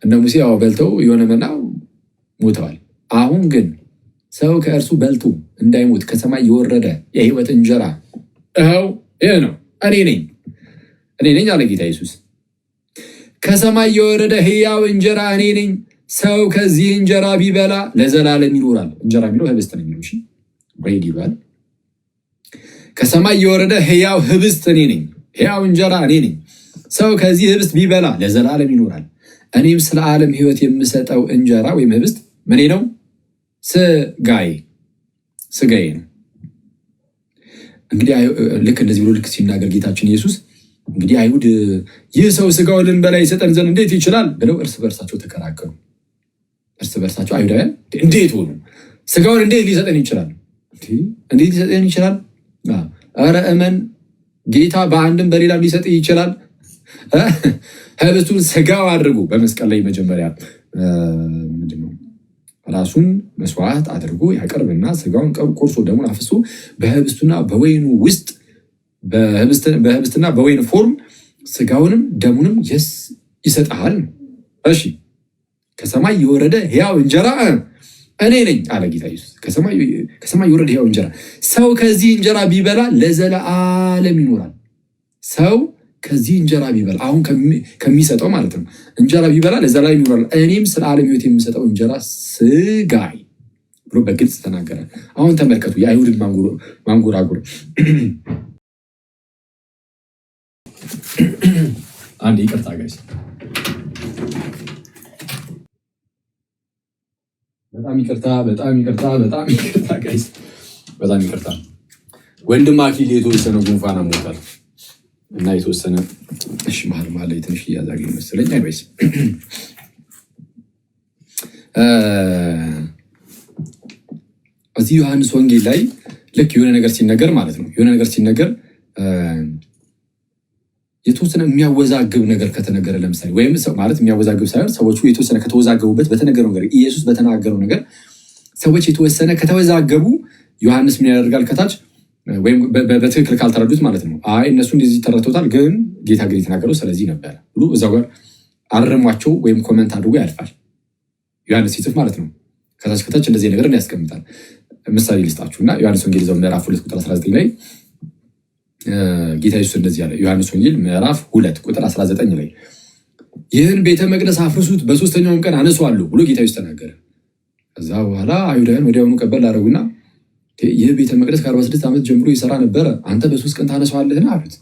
እነ ሙሴ በልተው የሆነ መና ሞተዋል። አሁን ግን ሰው ከእርሱ በልቶ እንዳይሞት ከሰማይ የወረደ የሕይወት እንጀራ ይህ ነው፣ እኔ ነኝ አለ ጌታ ኢየሱስ። ከሰማይ የወረደ ሕያው እንጀራ እኔ ነኝ። ሰው ከዚህ እንጀራ ቢበላ ለዘላለም ይኖራል። እንጀራ የሚለው ህብስት ነው የሚለው ብሬድ ይባል። ከሰማይ የወረደ ሕያው ህብስት እኔ ነኝ፣ ሕያው እንጀራ እኔ ነኝ። ሰው ከዚህ ህብስት ቢበላ ለዘላለም ይኖራል። እኔም ስለ ዓለም ሕይወት የምሰጠው እንጀራ ወይም ህብስት ምኔ ነው? ስጋዬ ነው። እንግዲህ ልክ እንደዚህ ብሎ ልክ ሲናገር ጌታችን ኢየሱስ እንግዲህ አይሁድ ይህ ሰው ስጋውን ልንበላ ይሰጠን ዘንድ እንዴት ይችላል ብለው እርስ በርሳቸው ተከራከሩ። አይሁዳውያን እንዴት ሆኑ? ስጋውን እንዴት ሊሰጠን ይችላል? ኧረ እመን፣ ጌታ በአንድም በሌላም ሊሰጥ ይችላል። ህብስቱን ስጋው አድርጎ በመስቀል ላይ መጀመሪያ ምንድነው ራሱን መስዋዕት አድርጎ ያቀርብና ስጋውን ቆርሶ ደሙን አፍሶ በህብስቱና በወይኑ ውስጥ በህብስትና በወይን ፎርም ስጋውንም ደሙንም ይሰጣል። እሺ ከሰማይ የወረደ ሕያው እንጀራ እኔ ነኝ አለ ጌታ ኢየሱስ። ከሰማይ የወረደ ሕያው እንጀራ፣ ሰው ከዚህ እንጀራ ቢበላ ለዘላለም ይኖራል። ሰው ከዚህ እንጀራ ቢበላ አሁን ከሚሰጠው ማለት ነው እንጀራ ቢበላ ለዘላለም ይኖራል። እኔም ስለ ዓለም ሕይወት የምሰጠው እንጀራ ስጋዬ ብሎ በግልጽ ተናገረ። አሁን ተመልከቱ የአይሁድን ማንጎራጉር። አንድ ይቅርታ ጋይስ፣ በጣም ይቅርታ ጋይስ፣ በጣም ይቅርታ። ወንድም አኪል የተወሰነ ጉንፋን አሞታል እና የተወሰነ መሀል ላይ ትንሽ እያዛገኝ መሰለኝ። አይበስ እዚህ ዮሐንስ ወንጌል ላይ ልክ የሆነ ነገር ሲነገር ማለት ነው የተወሰነ የሚያወዛግብ ነገር ከተነገረ ለምሳሌ ወይም ማለት የሚያወዛግብ ሳይሆን ሰዎቹ የተወሰነ ከተወዛገቡበት በተነገረው ነገር ኢየሱስ በተናገረው ነገር ሰዎች የተወሰነ ከተወዛገቡ ዮሐንስ ምን ያደርጋል? ከታች ወይም በትክክል ካልተረዱት ማለት ነው እነሱ እንደዚህ ተረድተውታል፣ ግን ጌታ ግን የተናገረው ስለዚህ ነበር ብሎ እዛው ጋር አርሟቸው ወይም ኮመንት አድርጎ ያልፋል። ዮሐንስ ሲጽፍ ማለት ነው ከታች እንደዚህ ነገር ያስቀምጣል። ምሳሌ ልስጣችሁ እና ዮሐንስ ወንጌል እዛው ምዕራፍ 2 ቁጥር 19 ላይ ጌታ ኢየሱስ እንደዚህ ያለ ዮሐንስ ወንጌል ምዕራፍ 2 ቁጥር 19 ላይ ይህን ቤተ መቅደስ አፍርሱት በሶስተኛውም ቀን አነሳዋለሁ ብሎ ጌታ ኢየሱስ ተናገረ። ከዛ በኋላ አይሁዳውያን ወዲያውኑ ቀበል አደረጉና ይህ ቤተ መቅደስ ከ46 ዓመት ጀምሮ ይሰራ ነበረ፣ አንተ በ3 ቀን ታነሳዋለህን አሉት።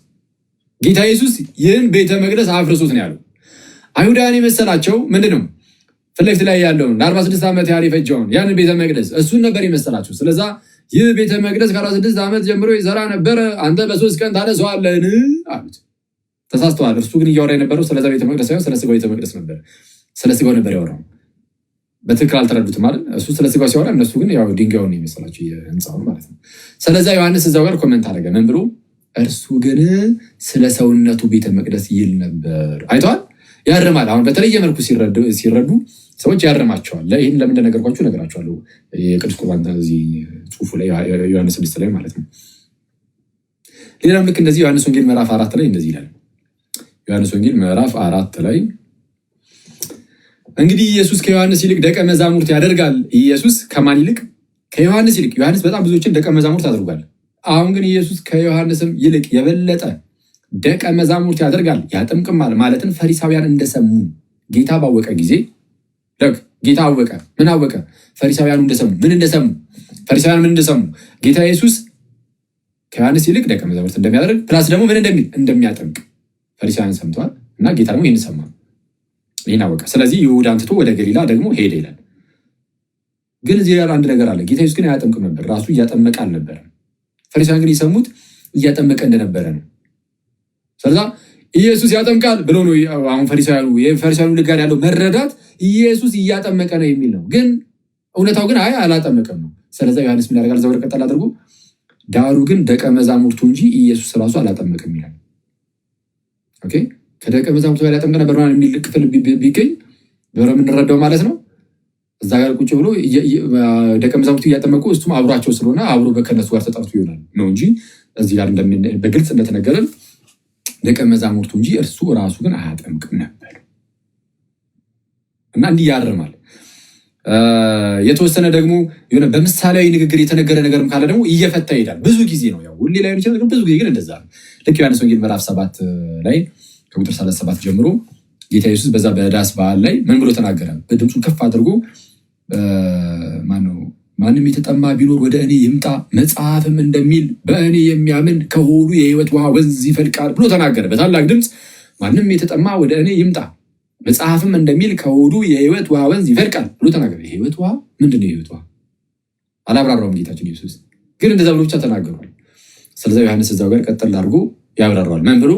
ጌታ ኢየሱስ ይህን ቤተ መቅደስ አፍርሱት ነው ያለው። አይሁዳውያን የመሰላቸው ምንድነው? ፊት ለፊት ላይ ያለውን ለ46 ዓመት ያህል የፈጀውን ያንን ቤተ መቅደስ እሱን ነበር የመሰላቸው። ስለዛ ይህ ቤተ መቅደስ ከ46 ዓመት ጀምሮ ይሰራ ነበረ፣ አንተ በ3 ቀን ታነሳዋለህን አሉት። ተሳስተዋል። እርሱ ግን እያወራ የነበረው ስለዛ ቤተ መቅደስ ሳይሆን ስለ ስጋው ቤተ መቅደስ ነበር። ስለ ስጋው ነበር ያወራው። በትክክል አልተረዱትም ማለት እሱ ስለ ስጋው ሲያወራ እነሱ ግን ያው ድንጋዩን ነው የመሰላቸው የህንፃውን ማለት ነው። ስለዛ ዮሐንስ እዛው ጋር ኮሜንት አደረገ ምን ብሎ እርሱ ግን ስለ ሰውነቱ ቤተ መቅደስ ይል ነበር። አይተዋል፣ ያርማል። አሁን በተለየ መልኩ ሲረዱ ሰዎች ያርማቸዋል። ይህን ለምን እንደነገርኳችሁ እነግራችኋለሁ። የቅዱስ ቁርባን እዚህ ጽሑፉ ላይ ዮሐንስ 6 ላይ ማለት ነው። ሌላም ልክ እንደዚህ ዮሐንስ ወንጌል ምዕራፍ 4 ላይ እንደዚህ ይላል። ዮሐንስ ወንጌል ምዕራፍ 4 ላይ እንግዲህ ኢየሱስ ከዮሐንስ ይልቅ ደቀ መዛሙርት ያደርጋል። ኢየሱስ ከማን ይልቅ? ከዮሐንስ ይልቅ። ዮሐንስ በጣም ብዙዎችን ደቀ መዛሙርት አድርጓል። አሁን ግን ኢየሱስ ከዮሐንስም ይልቅ የበለጠ ደቀ መዛሙርት ያደርጋል ያጠምቅማል ማለትን ፈሪሳውያን እንደሰሙ ጌታ ባወቀ ጊዜ ጌታ አወቀ። ምን አወቀ? ፈሪሳውያኑ እንደሰሙ። ምን እንደሰሙ? ፈሪሳውያን ምን እንደሰሙ? ጌታ ኢየሱስ ከዮሐንስ ይልቅ ደቀ መዛሙርት እንደሚያደርግ ፕላስ ደግሞ ምን እንደሚያጠምቅ ፈሪሳውያን ሰምተዋል እና ጌታ ደግሞ ይህን ሰማ፣ ይህን አወቀ። ስለዚህ ይሁዳን ትቶ ወደ ገሊላ ደግሞ ሄደ ይላል። ግን እዚህ ጋር አንድ ነገር አለ። ጌታ ኢየሱስ ግን አያጠምቅም ነበር፣ ራሱ እያጠመቀ አልነበረም። ፈሪሳውያን ግን የሰሙት እያጠመቀ እንደነበረ ነው። ስለዛ ኢየሱስ ያጠምቃል ብሎ ነው አሁን ፈሪሳውያኑ ጋር ያለው መረዳት ኢየሱስ እያጠመቀ ነው የሚል ነው። ግን እውነታው ግን አላጠመቀም ነው። ስለዛ ዮሐንስ ምን ያደርጋል? ዘወር ቀጠል አድርጎ ዳሩ ግን ደቀ መዛሙርቱ እንጂ ኢየሱስ ራሱ አላጠመቅም ይላል። ኦኬ፣ ከደቀ መዛሙርቱ ጋር ያጠምቅ ነበር የሚል ክፍል ቢገኝ የምንረዳው ማለት ነው። እዛ ጋር ቁጭ ብሎ ደቀ መዛሙርቱ እያጠመቁ እሱም አብሯቸው ስለሆነ አብሮ ከነሱ ጋር ተጠርቶ ይሆናል ነው እንጂ እዚህ ጋር በግልጽ እንደተነገረን ደቀ መዛሙርቱ እንጂ እርሱ ራሱ ግን አያጠምቅም ነበር እና እንዲህ ያርማል። የተወሰነ ደግሞ የሆነ በምሳሌያዊ ንግግር የተነገረ ነገርም ካለ ደግሞ እየፈታ ይሄዳል። ብዙ ጊዜ ነው ያው ሁሌ ላይ ይችላል፣ ግን ብዙ ጊዜ ግን እንደዛ ነው። ልክ ዮሐንስ ወንጌል ምዕራፍ 7 ላይ ከቁጥር 37 ጀምሮ ጌታ ኢየሱስ በዛ በዳስ በዓል ላይ ምን ብሎ ተናገረ? በድምፁ ከፍ አድርጎ ማንም የተጠማ ቢኖር ወደ እኔ ይምጣ፣ መጽሐፍም እንደሚል በእኔ የሚያምን ከሆዱ የሕይወት ውሃ ወንዝ ይፈልቃል ብሎ ተናገረ በታላቅ ድምፅ። ማንም የተጠማ ወደ እኔ ይምጣ፣ መጽሐፍም እንደሚል ከሆዱ የሕይወት ውሃ ወንዝ ይፈልቃል ብሎ ተናገረ። የሕይወት ውሃ ምንድን ነው? የሕይወት ውሃ አላብራራውም ጌታችን ኢየሱስ፣ ግን እንደዛ ብሎ ብቻ ተናግሯል። ስለዚ ዮሐንስ እዛው ጋር ቀጠል አድርጎ ያብራራዋል። ምን ብሎ?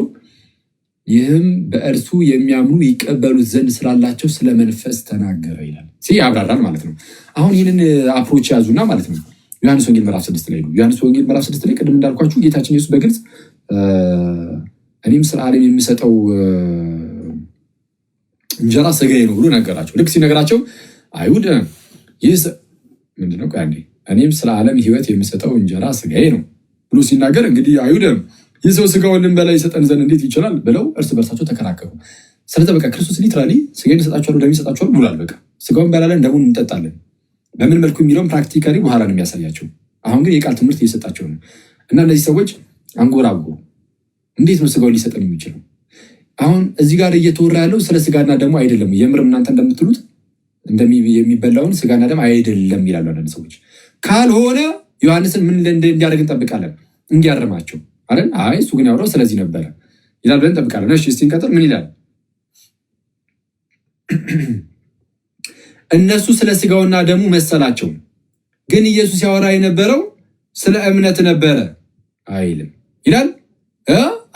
ይህም በእርሱ የሚያምኑ ይቀበሉት ዘንድ ስላላቸው ስለ መንፈስ ተናገረ ይላል። ያብራራል ማለት ነው። አሁን ይህንን አፕሮች ያዙና ማለት ነው ዮሐንስ ወንጌል ምዕራፍ 6 ላይ ነው። ዮሐንስ ወንጌል ምዕራፍ 6 ላይ ቅድም እንዳልኳችሁ ጌታችን ኢየሱስ በግልጽ እኔም ስለ ዓለም የሚሰጠው እንጀራ ስጋዬ ነው ብሎ ነገራቸው። ልክ ሲነገራቸው አይሁድ ይህ ምንድነው? እኔም ስለ ዓለም ሕይወት የሚሰጠው እንጀራ ስጋዬ ነው ብሎ ሲናገር እንግዲህ አይሁድ ይህ ሰው ስጋውን ልንበላ ይሰጠን ዘንድ እንዴት ይችላል ብለው እርስ በርሳቸው ተከራከሩ። ስለዚህ በቃ ክርስቶስ ሊትራሊ ስጋዬን እሰጣችኋለሁ ደሜን እሰጣችኋለሁ ብሏል። በቃ ስጋውን እንበላለን ደሙን እንጠጣለን። በምን መልኩ የሚለውን ፕራክቲካሊ በኋላ ነው የሚያሳያቸው። አሁን ግን የቃል ትምህርት እየሰጣቸው ነው እና እነዚህ ሰዎች አንጎራጎሩ። እንዴት ነው ስጋውን ሊሰጠን የሚችለው? አሁን እዚህ ጋር እየተወራ ያለው ስለ ስጋና ደሙ አይደለም። የምር እናንተ እንደምትሉት የሚበላውን ስጋና ደም አይደለም ይላሉ አንዳንድ ሰዎች። ካልሆነ ዮሐንስን ምን እንዲያደርግ እንጠብቃለን? እንዲያርማቸው አይደል? አይ እሱ ግን ያወራው ስለዚህ ነበረ ይላል ብለን እንጠብቃለን። እሺ እስቲ እንቀጥል። ምን ይላል? እነሱ ስለ ስጋውና ደሙ መሰላቸው፣ ግን ኢየሱስ ያወራ የነበረው ስለ እምነት ነበረ አይልም ይላል።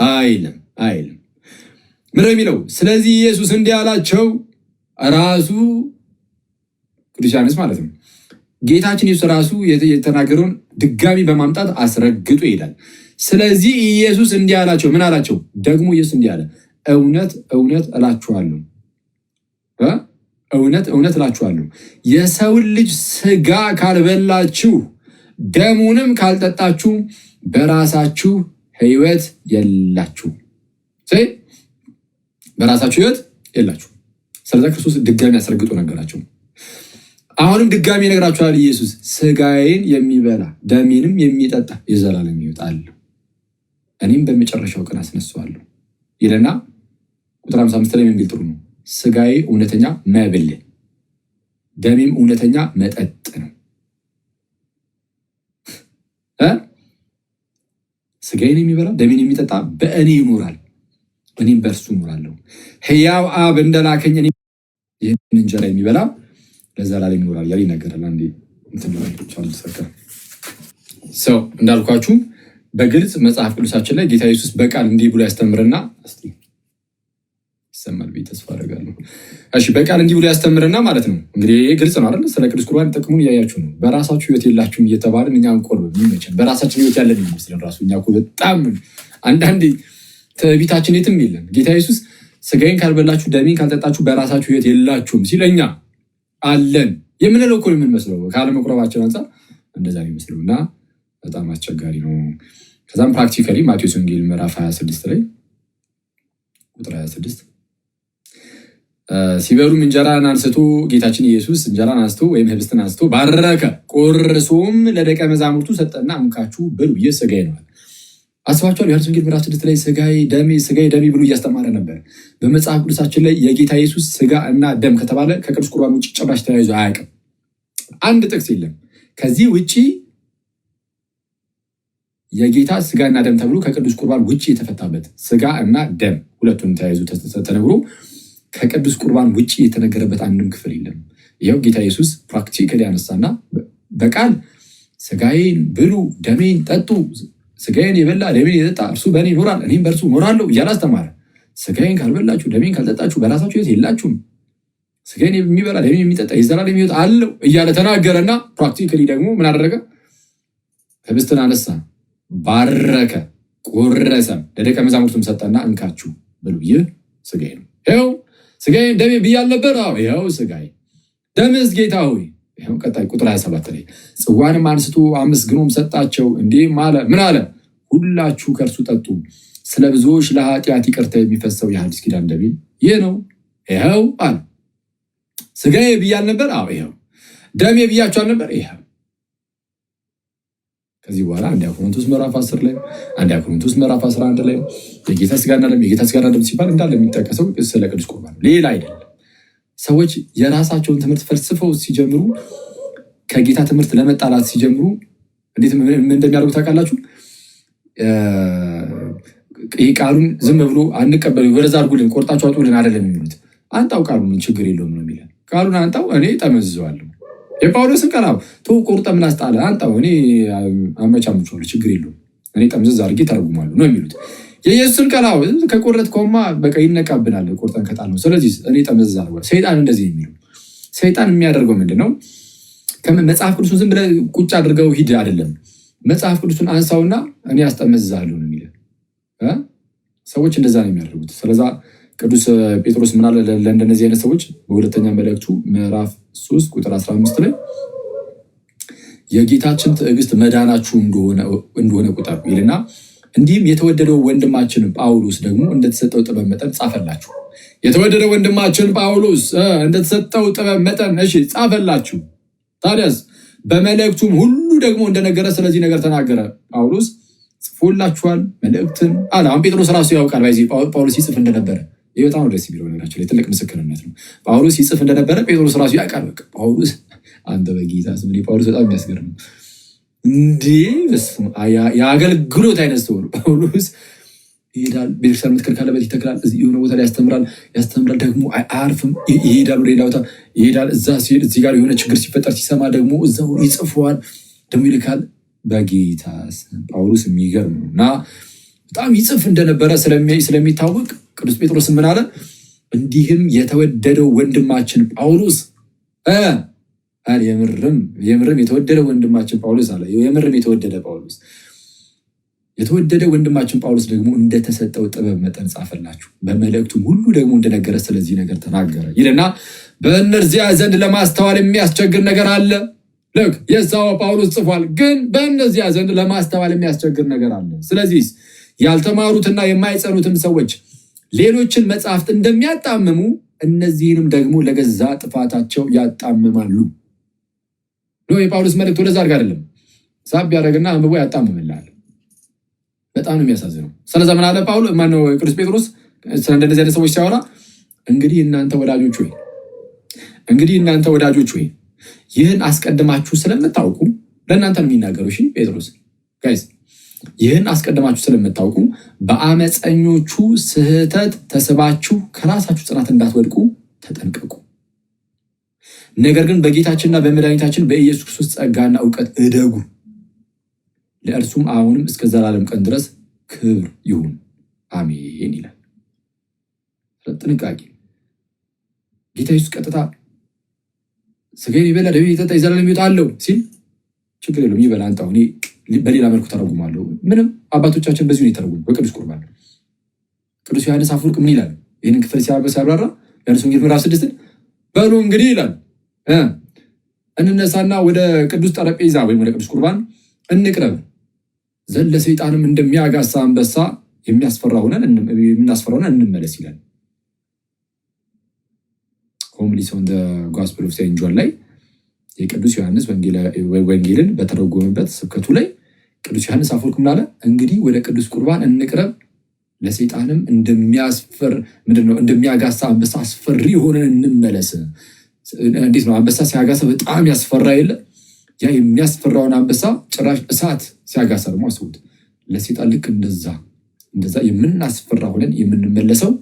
አይልም ምን የሚለው? ስለዚህ ኢየሱስ እንዲህ አላቸው። ራሱ ቅዱስ ዮሐንስ ማለት ነው ጌታችን ኢየሱስ ራሱ የተናገረውን ድጋሚ በማምጣት አስረግጦ ይሄዳል። ስለዚህ ኢየሱስ እንዲህ አላቸው። ምን አላቸው? ደግሞ ኢየሱስ እንዲህ አለ፣ እውነት እውነት እላችኋለሁ እውነት እላችኋለሁ የሰውን ልጅ ስጋ ካልበላችሁ ደሙንም ካልጠጣችሁ በራሳችሁ ሕይወት የላችሁ። በራሳችሁ ሕይወት የላችሁ። ስለዚህ ክርስቶስ ድጋሚ አስረግጦ ነገራቸው። አሁንም ድጋሚ ነገራችኋል። ኢየሱስ ስጋዬን የሚበላ ደሜንም የሚጠጣ የዘላለም ሕይወት አለው፣ እኔም በመጨረሻው ቀን አስነሳዋለሁ ይለና ቁጥር 55 ላይ የሚል ጥሩ ነው። ስጋዬ እውነተኛ መብል ደሜም እውነተኛ መጠጥ ነው። ስጋዬን የሚበላ ደሜን የሚጠጣ በእኔ ይኖራል፣ እኔም በእርሱ እኖራለሁ። ሕያው አብ እንደላከኝ ይህን እንጀራ የሚበላ ለዘላለም ይኖራል ያለ ይነገራል። አንዴ ሰው እንዳልኳችሁ በግልጽ መጽሐፍ ቅዱሳችን ላይ ጌታ ኢየሱስ በቃል እንዲህ ብሎ ያስተምርና ይሰማል ብዬ ተስፋ አደርጋለሁ። እሺ በቃል እንዲህ ብሎ ያስተምረና ማለት ነው። እንግዲህ ግልጽ ነው አይደል? ስለ ቅዱስ ቁርባን ጥቅሙን እያያችሁ ነው። በራሳችሁ ህይወት የላችሁም እየተባልን እኛ እንቆርብ የሚመቸን በራሳችን ህይወት ያለን ይመስለን ራሱ እኛ እኮ በጣም አንዳንዴ ትዕቢታችን የትም የለም። ጌታ ኢየሱስ ስጋዬን ካልበላችሁ ደሜን ካልጠጣችሁ በራሳችሁ ህይወት የላችሁም ሲል እኛ አለን የምንለው እኮ የምንመስለው ካለመቁረባችን አንፃር እንደዛ ነው የሚመስለው እና በጣም አስቸጋሪ ነው። ከዛም ፕራክቲካሊ ማቴዎስ ወንጌል ምዕራፍ 26 ላይ ቁጥር 26 ሲበሉም እንጀራን አንስቶ ጌታችን ኢየሱስ እንጀራን አንስቶ ወይም ህብስትን አንስቶ ባረከ፣ ቆርሶም ለደቀ መዛሙርቱ ሰጠና እንካችሁ ብሉ ይህ ሥጋዬ ነው። አስባችኋል? ዮሐንስ ወንጌል ምዕራፍ 6 ላይ ሥጋዬ ደሜ ብሎ እያስተማረ ነበር። በመጽሐፍ ቅዱሳችን ላይ የጌታ ኢየሱስ ሥጋ እና ደም ከተባለ ከቅዱስ ቁርባን ውጭ ጭራሽ ተያይዞ አያውቅም። አንድ ጥቅስ የለም። ከዚህ ውጭ የጌታ ሥጋና ደም ተብሎ ከቅዱስ ቁርባን ውጭ የተፈታበት ሥጋ እና ደም ሁለቱን ተያይዞ ተነግሮ ከቅዱስ ቁርባን ውጭ የተነገረበት አንድም ክፍል የለም። ይኸው ጌታ ኢየሱስ ፕራክቲካሊ ያነሳና በቃል ሥጋዬን ብሉ ደሜን ጠጡ፣ ሥጋዬን የበላ ደሜን የጠጣ እርሱ በእኔ ይኖራል እኔም በእርሱ እኖራለሁ እያለ አስተማረ። ሥጋዬን ካልበላችሁ ደሜን ካልጠጣችሁ በራሳችሁ ሕይወት የላችሁም፣ ሥጋዬን የሚበላ ደሜን የሚጠጣ የዘላለም ሕይወት አለው እያለ ተናገረና ፕራክቲካሊ ደግሞ ምን አደረገ? ህብስትን አነሳ፣ ባረከ፣ ቆረሰም፣ ለደቀ መዛሙርቱም ሰጠና እንካችሁ ብሉ ይህ ሥጋዬ ነው። ይኸው ሥጋዬን ደሜ ብያል ነበር። ይኸው ሥጋዬ ደምስ ጌታ ሆይ። ይኸው ቀጣይ ቁጥር 27 ላይ ጽዋንም አንስቶ አመስግኖም ሰጣቸው፣ እንዲህም አለ። ምን አለ? ሁላችሁ ከእርሱ ጠጡ፣ ስለ ብዙዎች ለኃጢአት ይቅርታ የሚፈሰው የሐዲስ ኪዳን ደሜ ይህ ነው። ይኸው አለ። ሥጋዬ ብያል ነበር። ይኸው ደሜ ብያችኋል ነበር። ይኸው ከዚህ በኋላ አንደኛ ቆሮንቶስ ምዕራፍ 10 ላይ አንደኛ ቆሮንቶስ ምዕራፍ 11 ላይ የጌታ ሥጋና ደም የጌታ ሥጋና ደም ሲባል እንዳለ የሚጠቀሰው ስለ ቅዱስ ቁርባን ሌላ አይደለም። ሰዎች የራሳቸውን ትምህርት ፈልስፈው ሲጀምሩ ከጌታ ትምህርት ለመጣላት ሲጀምሩ እንዴት እንደሚያደርጉ ታውቃላችሁ? ይህ ቃሉን ዝም ብሎ አንቀበል ወደዛ አድርጉልን ቆርጣችሁ አውጡልን አይደለም የሚሉት። አንጣው ቃሉን ችግር የለውም ነው የሚለን። ቃሉን አንጣው እኔ ጠመዝዘዋለሁ። የጳውሎስን ቃል ተው ቆርጠ ምን አስጣለ አንጣው እኔ አመቻምቻለሁ ችግር የለውም እኔ ጠምዝዝ አድርጌ ተረጉማለሁ ነው የሚሉት። የኢየሱስን ቃል ከቆረጥከውማ በቃ ይነቃብናል ቆርጠን ከጣልነው። ስለዚህ እኔ ጠምዝዝ አድርጓል። ሰይጣን እንደዚህ የሚለው ሰይጣን የሚያደርገው ምንድነው? መጽሐፍ ቅዱሱን ዝም ብለህ ቁጭ አድርገው ሂድ አይደለም። መጽሐፍ ቅዱሱን አንሳውና እኔ አስጠመዝዛለሁ ነው የሚለው። ሰዎች እንደዛ ነው የሚያደርጉት። ስለዛ ቅዱስ ጴጥሮስ ምን አለ ለእንደነዚህ አይነት ሰዎች በሁለተኛ መልእክቱ ምዕራፍ 3 ቁጥር 15 ላይ የጌታችን ትዕግስት መዳናችሁ እንደሆነ ቁጠሩ ይልና እንዲህም የተወደደው ወንድማችን ጳውሎስ ደግሞ እንደተሰጠው ጥበብ መጠን ጻፈላችሁ። የተወደደው ወንድማችን ጳውሎስ እንደተሰጠው ጥበብ መጠን ጻፈላችሁ። ታዲያስ በመልእክቱም ሁሉ ደግሞ እንደነገረ ስለዚህ ነገር ተናገረ። ጳውሎስ ጽፎላችኋል መልእክትን አለ። አሁን ጴጥሮስ ራሱ ያውቃል ጳውሎስ ይጽፍ እንደነበረ። ይህ በጣም ደስ የሚለው ነገራቸው ላይ ትልቅ ምስክርነት ነው። ጳውሎስ ይጽፍ እንደነበረ ጴጥሮስ ራሱ ያውቃል። ጳውሎስ አንተ በጌታ ስም ጳውሎስ በጣም የሚያስገርም እንዴ! የአገልግሎት አይነት ሰው ነው ጳውሎስ። ይሄዳል፣ ቤተክርስቲያን ምትክር ካለበት ይተክላል፣ የሆነ ቦታ ላይ ያስተምራል፣ ደግሞ አያርፍም። ይሄዳል፣ ወደ ሌላ ቦታ ይሄዳል። እዛ ሲሄድ እዚህ ጋር የሆነ ችግር ሲፈጠር ሲሰማ ደግሞ እዛው ይጽፈዋል፣ ደግሞ ይልካል። በጌታ ስም ጳውሎስ የሚገርም ነው እና በጣም ይጽፍ እንደነበረ ስለሚታወቅ ቅዱስ ጴጥሮስ ምን አለ? እንዲህም የተወደደው ወንድማችን ጳውሎስ የምርም የተወደደ ወንድማችን ጳውሎስ አለ። የምርም የተወደደ ጳውሎስ የተወደደ ወንድማችን ጳውሎስ ደግሞ እንደተሰጠው ጥበብ መጠን ጻፈላችሁ፣ በመልእክቱም ሁሉ ደግሞ እንደነገረ ስለዚህ ነገር ተናገረ ይልና በእነዚያ ዘንድ ለማስተዋል የሚያስቸግር ነገር አለ። ልክ የዛው ጳውሎስ ጽፏል፣ ግን በእነዚያ ዘንድ ለማስተዋል የሚያስቸግር ነገር አለ። ስለዚህ ያልተማሩትና የማይጸኑትም ሰዎች ሌሎችን መጽሐፍት እንደሚያጣምሙ እነዚህንም ደግሞ ለገዛ ጥፋታቸው ያጣምማሉ። የጳውሎስ መልእክት ወደዛ አድርግ አይደለም፣ ሳብ ያደረግና አንብቦ ያጣምምላል። በጣም ነው የሚያሳዝነው። ስለዛ ምን አለ ማነው ቅዱስ ጴጥሮስ ስለ እንደዚህ አይነት ሰዎች ሲያወራ እንግዲህ እናንተ ወዳጆች ሆይ ይህን አስቀድማችሁ ስለምታውቁ ለእናንተ ነው የሚናገሩ። እሺ ጴጥሮስ ጋይስ ይህን አስቀድማችሁ ስለምታውቁ በአመፀኞቹ ስህተት ተስባችሁ ከራሳችሁ ጽናት እንዳትወድቁ ተጠንቀቁ። ነገር ግን በጌታችንና በመድኃኒታችን በኢየሱስ ክርስቶስ ጸጋና እውቀት እደጉ፣ ለእርሱም አሁንም እስከ ዘላለም ቀን ድረስ ክብር ይሁን አሜን ይላል። ጥንቃቄ። ጌታ ኢየሱስ ቀጥታ ስጋዬን ይበላ ደሜን ይጠጣ የዘላለም ሕይወት አለው ሲል ችግር የለውም ይበላ አንጣው። እኔ በሌላ መልኩ ተረጉማለሁ። ምንም አባቶቻችን በዚሁ ነው የተረጉሙ በቅዱስ ቁርባን። ቅዱስ ዮሐንስ አፈወርቅ ምን ይላል? ይህንን ክፍል ሲያብራራ ዮሐንስ ወንጌል ምዕራፍ 6 በሉ እንግዲህ ይላል እንነሳና ወደ ቅዱስ ጠረጴዛ ወይም ወደ ቅዱስ ቁርባን እንቅረብ ዘንድ ለሰይጣንም እንደሚያጋሳ አንበሳ የምናስፈራ ሆነን እንመለስ ይላል። ሆምሊስ ኦን ዘ ጎስፔል ኦፍ ሴንት ጆን ላይ የቅዱስ ዮሐንስ ወንጌልን በተረጎመበት ስብከቱ ላይ ቅዱስ ዮሐንስ አፈወርቅ ምን አለ? እንግዲህ ወደ ቅዱስ ቁርባን እንቅረብ ለሰይጣንም እንደሚያጋሳ አንበሳ አስፈሪ ሆነን እንመለስ። እንዴት ነው? አንበሳ ሲያጋሳ በጣም ያስፈራ የለ? ያ የሚያስፈራውን አንበሳ ጭራሽ እሳት ሲያጋሳ ደግሞ አስቡት። ለሰይጣን ልክ እንደዛ የምናስፈራ ሆነን የምንመለሰው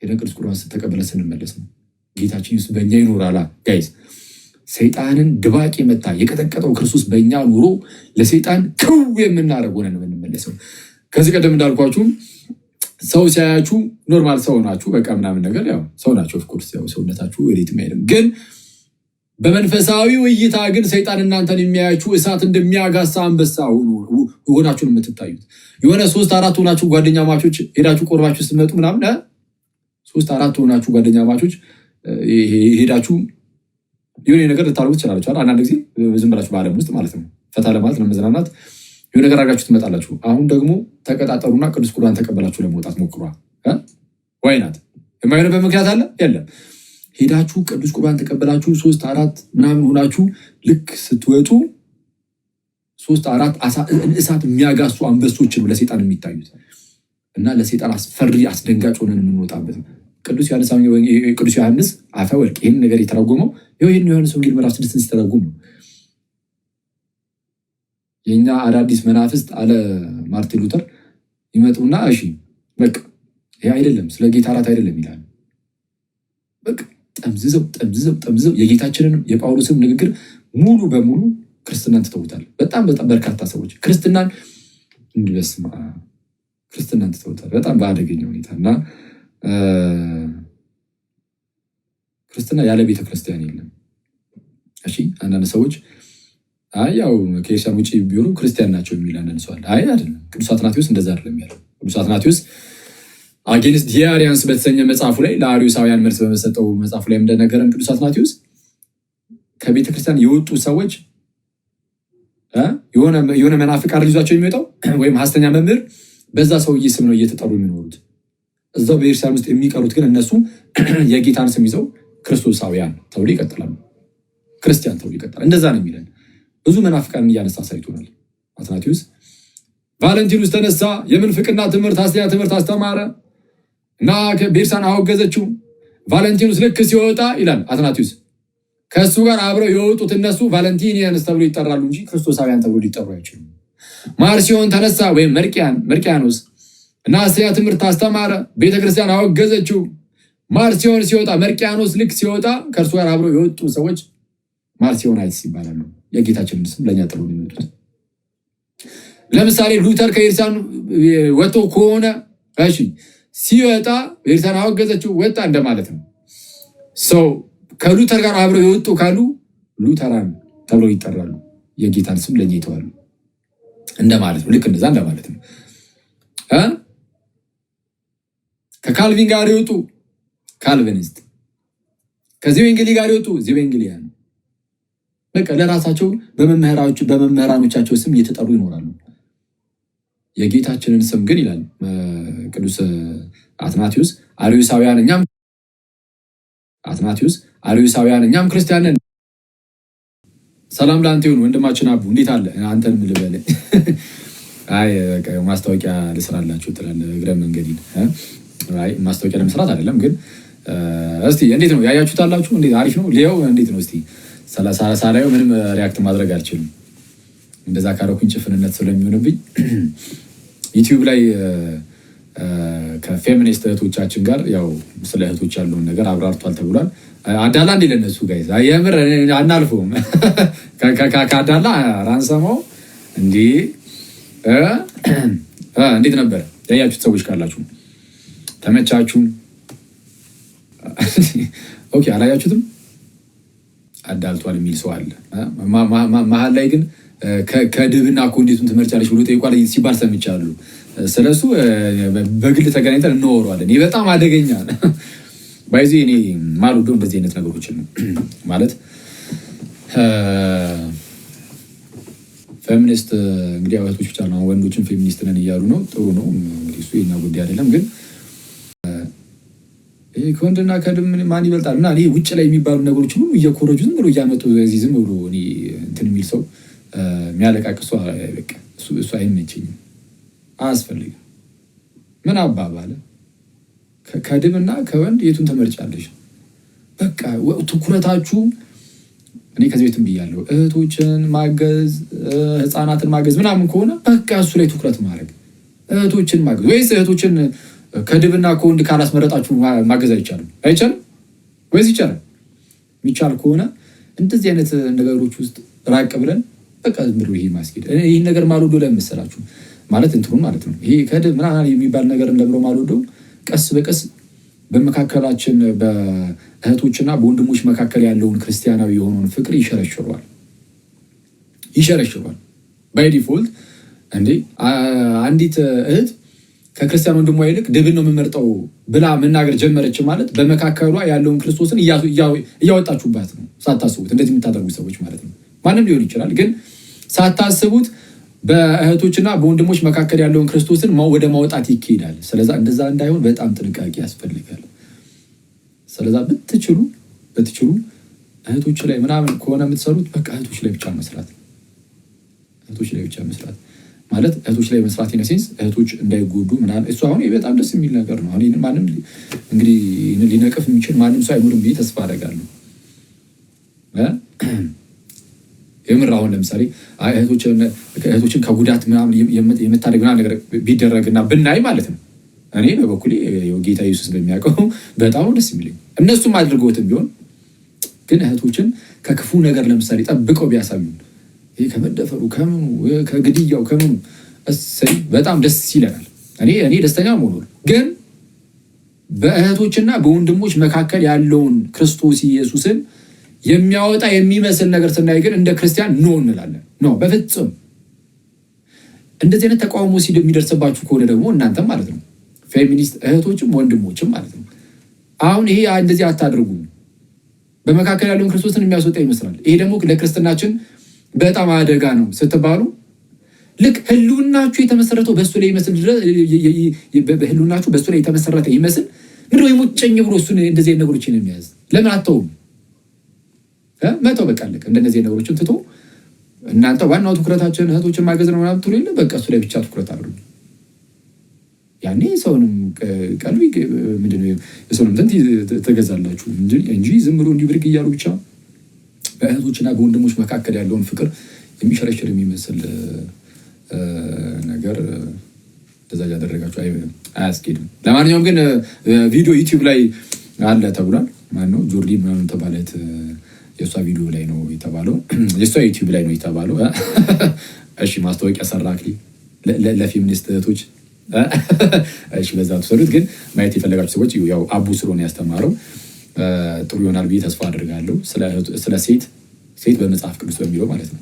ሄደን ቅዱስ ቁርባን ተቀብለን ስንመለስ ነው። ጌታችን ኢየሱስ በእኛ ይኖራል። ጋይስ ሰይጣንን ድባቅ የመታ የቀጠቀጠው ክርስቶስ በእኛ ኑሮ ለሰይጣን ክው የምናደርግ ሆነን የምንመለሰው። ከዚህ ቀደም እንዳልኳችሁም ሰው ሲያያችሁ ኖርማል ሰው ናችሁ በቃ ምናምን ነገር ያው ሰው ናችሁ። ኦፍኮርስ ያው ሰውነታችሁ ወዴትም አይሄድም። ግን በመንፈሳዊ እይታ ግን ሰይጣን እናንተን የሚያያችሁ እሳት እንደሚያጋሳ አንበሳ ሆናችሁን የምትታዩት። የሆነ 3-4 ሆናችሁ ጓደኛ ማቾች ሄዳችሁ ቆርባችሁ ስትመጡ ምናምን 3-4 ሆናችሁ ጓደኛ ማቾች ሄዳችሁ የሆነ ነገር ልታደርጉ ትችላላችሁ። አንዳንድ ጊዜ ዝም ብላችሁ በዓለም ውስጥ ማለት ነው ፈታ ለማለት ለመዝናናት የሆነ ነገር አድርጋችሁ ትመጣላችሁ። አሁን ደግሞ ተቀጣጠሩና ቅዱስ ቁርባን ተቀበላችሁ ለመውጣት ሞክሯ። ዋይናት የማይሆንበት ምክንያት አለ የለም። ሄዳችሁ ቅዱስ ቁርባን ተቀበላችሁ 3-4 ምናምን ሆናችሁ ልክ ስትወጡ 3-4 እሳት የሚያጋሱ አንበሶች ነው ለሰይጣን የሚታዩት እና ለሰይጣን አስፈሪ አስደንጋጭ ሆነን የምንወጣበት ቅዱስ ዮሐንስ አፈወርቅ ይህን ነገር የተረጎመው ይህን ዮሐንስ ወንጌል ምዕራፍ 6 ሲተረጉም ነው። የኛ አዳዲስ መናፍስት አለ ማርቲን ሉተር ይመጡና እሺ በቃ ይሄ አይደለም ስለ ጌታ እራት አይደለም ይላል። በቃ ጠምዝዘው የጌታችንን የጳውሎስን ንግግር ሙሉ በሙሉ ክርስትናን ትተውታል። በጣም በርካታ ሰዎች ክርስትናን ትተውታል በጣም በአደገኛ ሁኔታ እና ክርስትና ያለ ቤተ ክርስቲያን የለም። እሺ አንዳንድ ሰዎች ያው ከኢየሱስ ውጪ ቢሆኑ ክርስቲያን ናቸው የሚል አንዳንድ ሰው አለ። አይደለም። ቅዱስ አትናቴዎስ እንደዛ አይደለም ያለው። ቅዱስ አትናቴዎስ አጌንስት ዲያሪያንስ በተሰኘ መጽሐፉ ላይ ለአርዮሳውያን መልስ በመሰጠው መጽሐፉ ላይ እንደነገረን ቅዱስ አትናቴዎስ ከቤተ ክርስቲያን የወጡ ሰዎች የሆነ መናፍቅ ይዟቸው የሚወጣው ወይም ሐሰተኛ መምህር በዛ ሰውዬ ስም ነው እየተጠሩ የሚኖሩት። እዛው በቤተክርስቲያን ውስጥ የሚቀሩት ግን እነሱ የጌታን ስም ይዘው ክርስቶሳውያን ተብሎ ይቀጥላሉ። ክርስቲያን ተብሎ ይቀጥላል። እንደዛ ነው የሚለን። ብዙ መናፍቃንን እያነሳ ሳይቶናል አትናቴዎስ። ቫለንቲኑስ ተነሳ፣ የምንፍቅና ትምህርት ሐሰተኛ ትምህርት አስተማረ እና ቤርሳን አወገዘችው። ቫለንቲኑስ ልክ ሲወጣ ይላል አትናቴዎስ ከእሱ ጋር አብረው የወጡት እነሱ ቫለንቲኒያንስ ተብሎ ይጠራሉ እንጂ ክርስቶሳውያን ተብሎ ሊጠሩ አይችሉም። ማርሲዮን ተነሳ ወይም መርቂያኖስ እና ሐሰተኛ ትምህርት አስተማረ፣ ቤተክርስቲያን አወገዘችው። ማርሲዮን ሲወጣ መርቂያኖስ ልክ ሲወጣ ከእርሱ ጋር አብረው የወጡ ሰዎች ማርሲዮናይትስ ይባላሉ። የጌታችንን ስም ለእኛ ጥሩ የሚመጡት። ለምሳሌ ሉተር ከኤርሳን ወጥቶ ከሆነ እሺ ሲወጣ ኤርሳን አወገዘችው ወጣ እንደማለት ነው። ሰው ከሉተር ጋር አብረው የወጡ ካሉ ሉተራን ተብለው ይጠራሉ። የጌታን ስም ለእኛ ይተዋሉ እንደማለት ነው። ልክ እንደዛ እንደማለት ነው። ከካልቪን ጋር የወጡ ካልቪኒስት፣ ከዚዌንግሊ ጋር የወጡ ዚዌንግሊያን በቃ ለራሳቸው በመምህራኖቻቸው ስም እየተጠሩ ይኖራሉ። የጌታችንን ስም ግን ይላል ቅዱስ አትናቴዎስ አርዮሳውያን እኛም ክርስቲያን ነን። ሰላም ለአንተ ይሁን ወንድማችን አቡ፣ እንዴት አለ? አንተን ምን ልበል? ማስታወቂያ ልስራላችሁ ትላለህ እግረ መንገዲን። ማስታወቂያ ለመስራት አይደለም ግን እስቲ እንዴት ነው ያያችሁት አላችሁ? እንዴት አሪፍ ነው ሊያው እንዴት ነው? እስቲ ሳላየው ምንም ሪያክት ማድረግ አልችልም። እንደዛ ካረኩኝ ጭፍንነት ስለሚሆንብኝ ዩቲዩብ ላይ ከፌሚኒስት እህቶቻችን ጋር ያው ስለ እህቶች ያለውን ነገር አብራርቷል ተብሏል። አዳላ እንዴ ለነሱ ጋይዝ አየምር አናልፈውም። ከአዳላ ራንሰማው እንዴ እንዴት ነበር ያያችሁት? ሰዎች ካላችሁ ተመቻችሁ? ኦኬ አላያችሁትም? አዳልቷል የሚል ሰው አለ። መሀል ላይ ግን ከድብና ኮንዴቱን ትመርጫለች ብሎ ጠይቋል ሲባል ሰምቻለሁ። ስለሱ በግል ተገናኝተን እናወራዋለን። ይህ በጣም አደገኛ ባይዚ እኔ ማልወደው እንደዚህ አይነት ነገሮችን ነው ማለት ፌሚኒስት እንግዲህ እህቶች ብቻ ነው ወንዶችን ፌሚኒስት ነን እያሉ ነው። ጥሩ ነው እንግዲህ እሱ የኛ ጉዳይ አይደለም። ግን ከወንድና ከድብ ማን ይበልጣል እና ይሄ ውጭ ላይ የሚባሉ ነገሮች ሁሉ እየኮረጁ ዝም ብሎ እያመጡ እዚህ ዝም ብሎ እኔ እንትን የሚል ሰው የሚያለቃቅሱ በቃ እሱ አይመቸኝም፣ አያስፈልግም። ምን አባባለ ከድብና ከወንድ የቱን ተመርጫለሽ? በቃ ትኩረታችሁ እኔ ከዚህ ቤትም ብያለሁ፣ እህቶችን ማገዝ ህፃናትን ማገዝ ምናምን ከሆነ በቃ እሱ ላይ ትኩረት ማድረግ፣ እህቶችን ማገዝ። ወይስ እህቶችን ከድብና ከወንድ ካላስመረጣችሁ ማገዝ አይቻልም? አይቻልም ወይስ ይቻላል? የሚቻል ከሆነ እንደዚህ አይነት ነገሮች ውስጥ ራቅ ብለን በቃ ዝም ብሎ ይሄ ማስኬድ ይህን ነገር ማልወደው ለምን መሰላችሁ? ማለት እንትኑን ማለት ነው ይሄ ከድብ ምናምን የሚባል ነገር እንደብሎ ማልወደው ቀስ በቀስ በመካከላችን በእህቶችና በወንድሞች መካከል ያለውን ክርስቲያናዊ የሆነውን ፍቅር ይሸረሽሯል። ባይ ዲፎልት እንዴ አንዲት እህት ከክርስቲያን ወንድሟ ይልቅ ድብን ነው የምመርጠው ብላ መናገር ጀመረች ማለት በመካከሏ ያለውን ክርስቶስን እያወጣችሁባት ነው ሳታስቡት። እንደዚህ የምታደርጉ ሰዎች ማለት ነው። ማንም ሊሆን ይችላል፣ ግን ሳታስቡት በእህቶችና በወንድሞች መካከል ያለውን ክርስቶስን ወደ ማውጣት ይካሄዳል። ስለዛ እንደዛ እንዳይሆን በጣም ጥንቃቄ ያስፈልጋል። ስለዛ ብትችሉ እህቶች ላይ ምናምን ከሆነ የምትሰሩት በቃ እህቶች ላይ ብቻ መስራት ማለት እህቶች ላይ መስራት ኢነሴንስ እህቶች እንዳይጎዱ ምናምን። እሱ አሁን በጣም ደስ የሚል ነገር ነው። አሁን ማንም እንግዲህ ሊነቅፍ የሚችል ማንም ሰው አይኖርም ብዬ ተስፋ አደርጋለሁ። የምር አሁን ለምሳሌ እህቶችን ከጉዳት ምናምን የምታደግ ምናምን ነገር ቢደረግና ብናይ ማለት ነው እኔ በበኩሌ ጌታ ኢየሱስ በሚያውቀው በጣም ደስ የሚለኝ እነሱም አድርገውትም ቢሆን ግን እህቶችን ከክፉ ነገር ለምሳሌ ጠብቀው ቢያሳዩን ይሄ ከመደፈሩ ከምኑ ከግድያው ከምኑ እሰይ በጣም ደስ ይለናል። እኔ ደስተኛ መሆን ግን በእህቶችና በወንድሞች መካከል ያለውን ክርስቶስ ኢየሱስን የሚያወጣ የሚመስል ነገር ስናይ ግን እንደ ክርስቲያን ኖ እንላለን። ኖ በፍጹም። እንደዚህ አይነት ተቃውሞ የሚደርስባችሁ ከሆነ ደግሞ እናንተም ማለት ነው ፌሚኒስት እህቶችም ወንድሞችም ማለት ነው አሁን ይሄ እንደዚህ አታድርጉ፣ በመካከል ያለውን ክርስቶስን የሚያስወጣ ይመስላል። ይሄ ደግሞ ለክርስትናችን በጣም አደጋ ነው ስትባሉ ልክ ህልውናችሁ የተመሰረተው በሱ ላይ ይመስል ህልውናችሁ በሱ ላይ የተመሰረተ ይመስል ምንድነው የሙጭኝ ብሎ እሱን እንደዚህ አይነት ነገሮችን የሚያዝ ለምን አተውም? መተው በቃ አለቀ። እንደነዚህ ነገሮችን ትቶ እናንተ ዋናው ትኩረታችን እህቶችን ማገዝ ነው ምናምን ትሉ የለ በቃ እሱ ላይ ብቻ ትኩረት አድርጉ። ያኔ ሰውንም ቀልቢ ምንድነው የሰውንም ዘንድ ተገዛላችሁ እንጂ ዝም ብሎ እንዲህ ብርቅ እያሉ ብቻ በእህቶችና በወንድሞች መካከል ያለውን ፍቅር የሚሸረሽር የሚመስል ነገር እንደዛ ያደረጋችሁ አያስኬድም። ለማንኛውም ግን ቪዲዮ ዩቲዩብ ላይ አለ ተብሏል። ማነው ጆርዲ ምናምን ተባለት የእሷ ቪዲዮ ላይ ነው የተባለው፣ የእሷ ዩቲዩብ ላይ ነው የተባለው። እሺ ማስታወቂያ ሰራክሊ ለፌሚኒስት እህቶች እሺ በዛ ተሰሩት። ግን ማየት የፈለጋችሁ ሰዎች ያው አቡ ስለሆነ ያስተማረው ጥሩ ይሆናል ብዬ ተስፋ አድርጋለሁ። ስለ ሴት በመጽሐፍ ቅዱስ በሚለው ማለት ነው።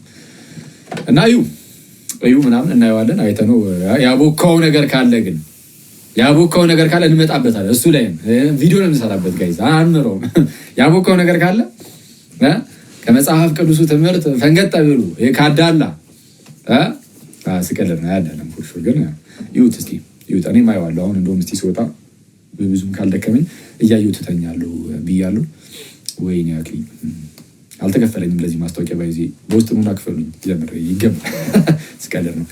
እና እዩ ምናምን እናየዋለን። አይተነው ያቦካው ነገር ካለ እንመጣበታለን። እሱ ላይ ቪዲዮ ነው የምንሰራበት ጋይዝ አንምረውም። ያቦካው ነገር ካለ ከመጽሐፍ ቅዱሱ ትምህርት ፈንገጥ ብሉ ካዳላ ስቀልር ነው ያዳለም ፎርሹ። ግን ይሁት እስቲ ይሁት እኔ ማየዋለሁ። አሁን እንደውም እስቲ ሲወጣ ብዙም ካልደከመኝ እያየሁት ተኛለሁ ብያለሁ። ወይኔ አክሊ አልተከፈለኝም ለዚህ ማስታወቂያ ባይዚ በውስጥ ኑና ክፈሉኝ ጀምር ይገባል። ስቀልር ነው።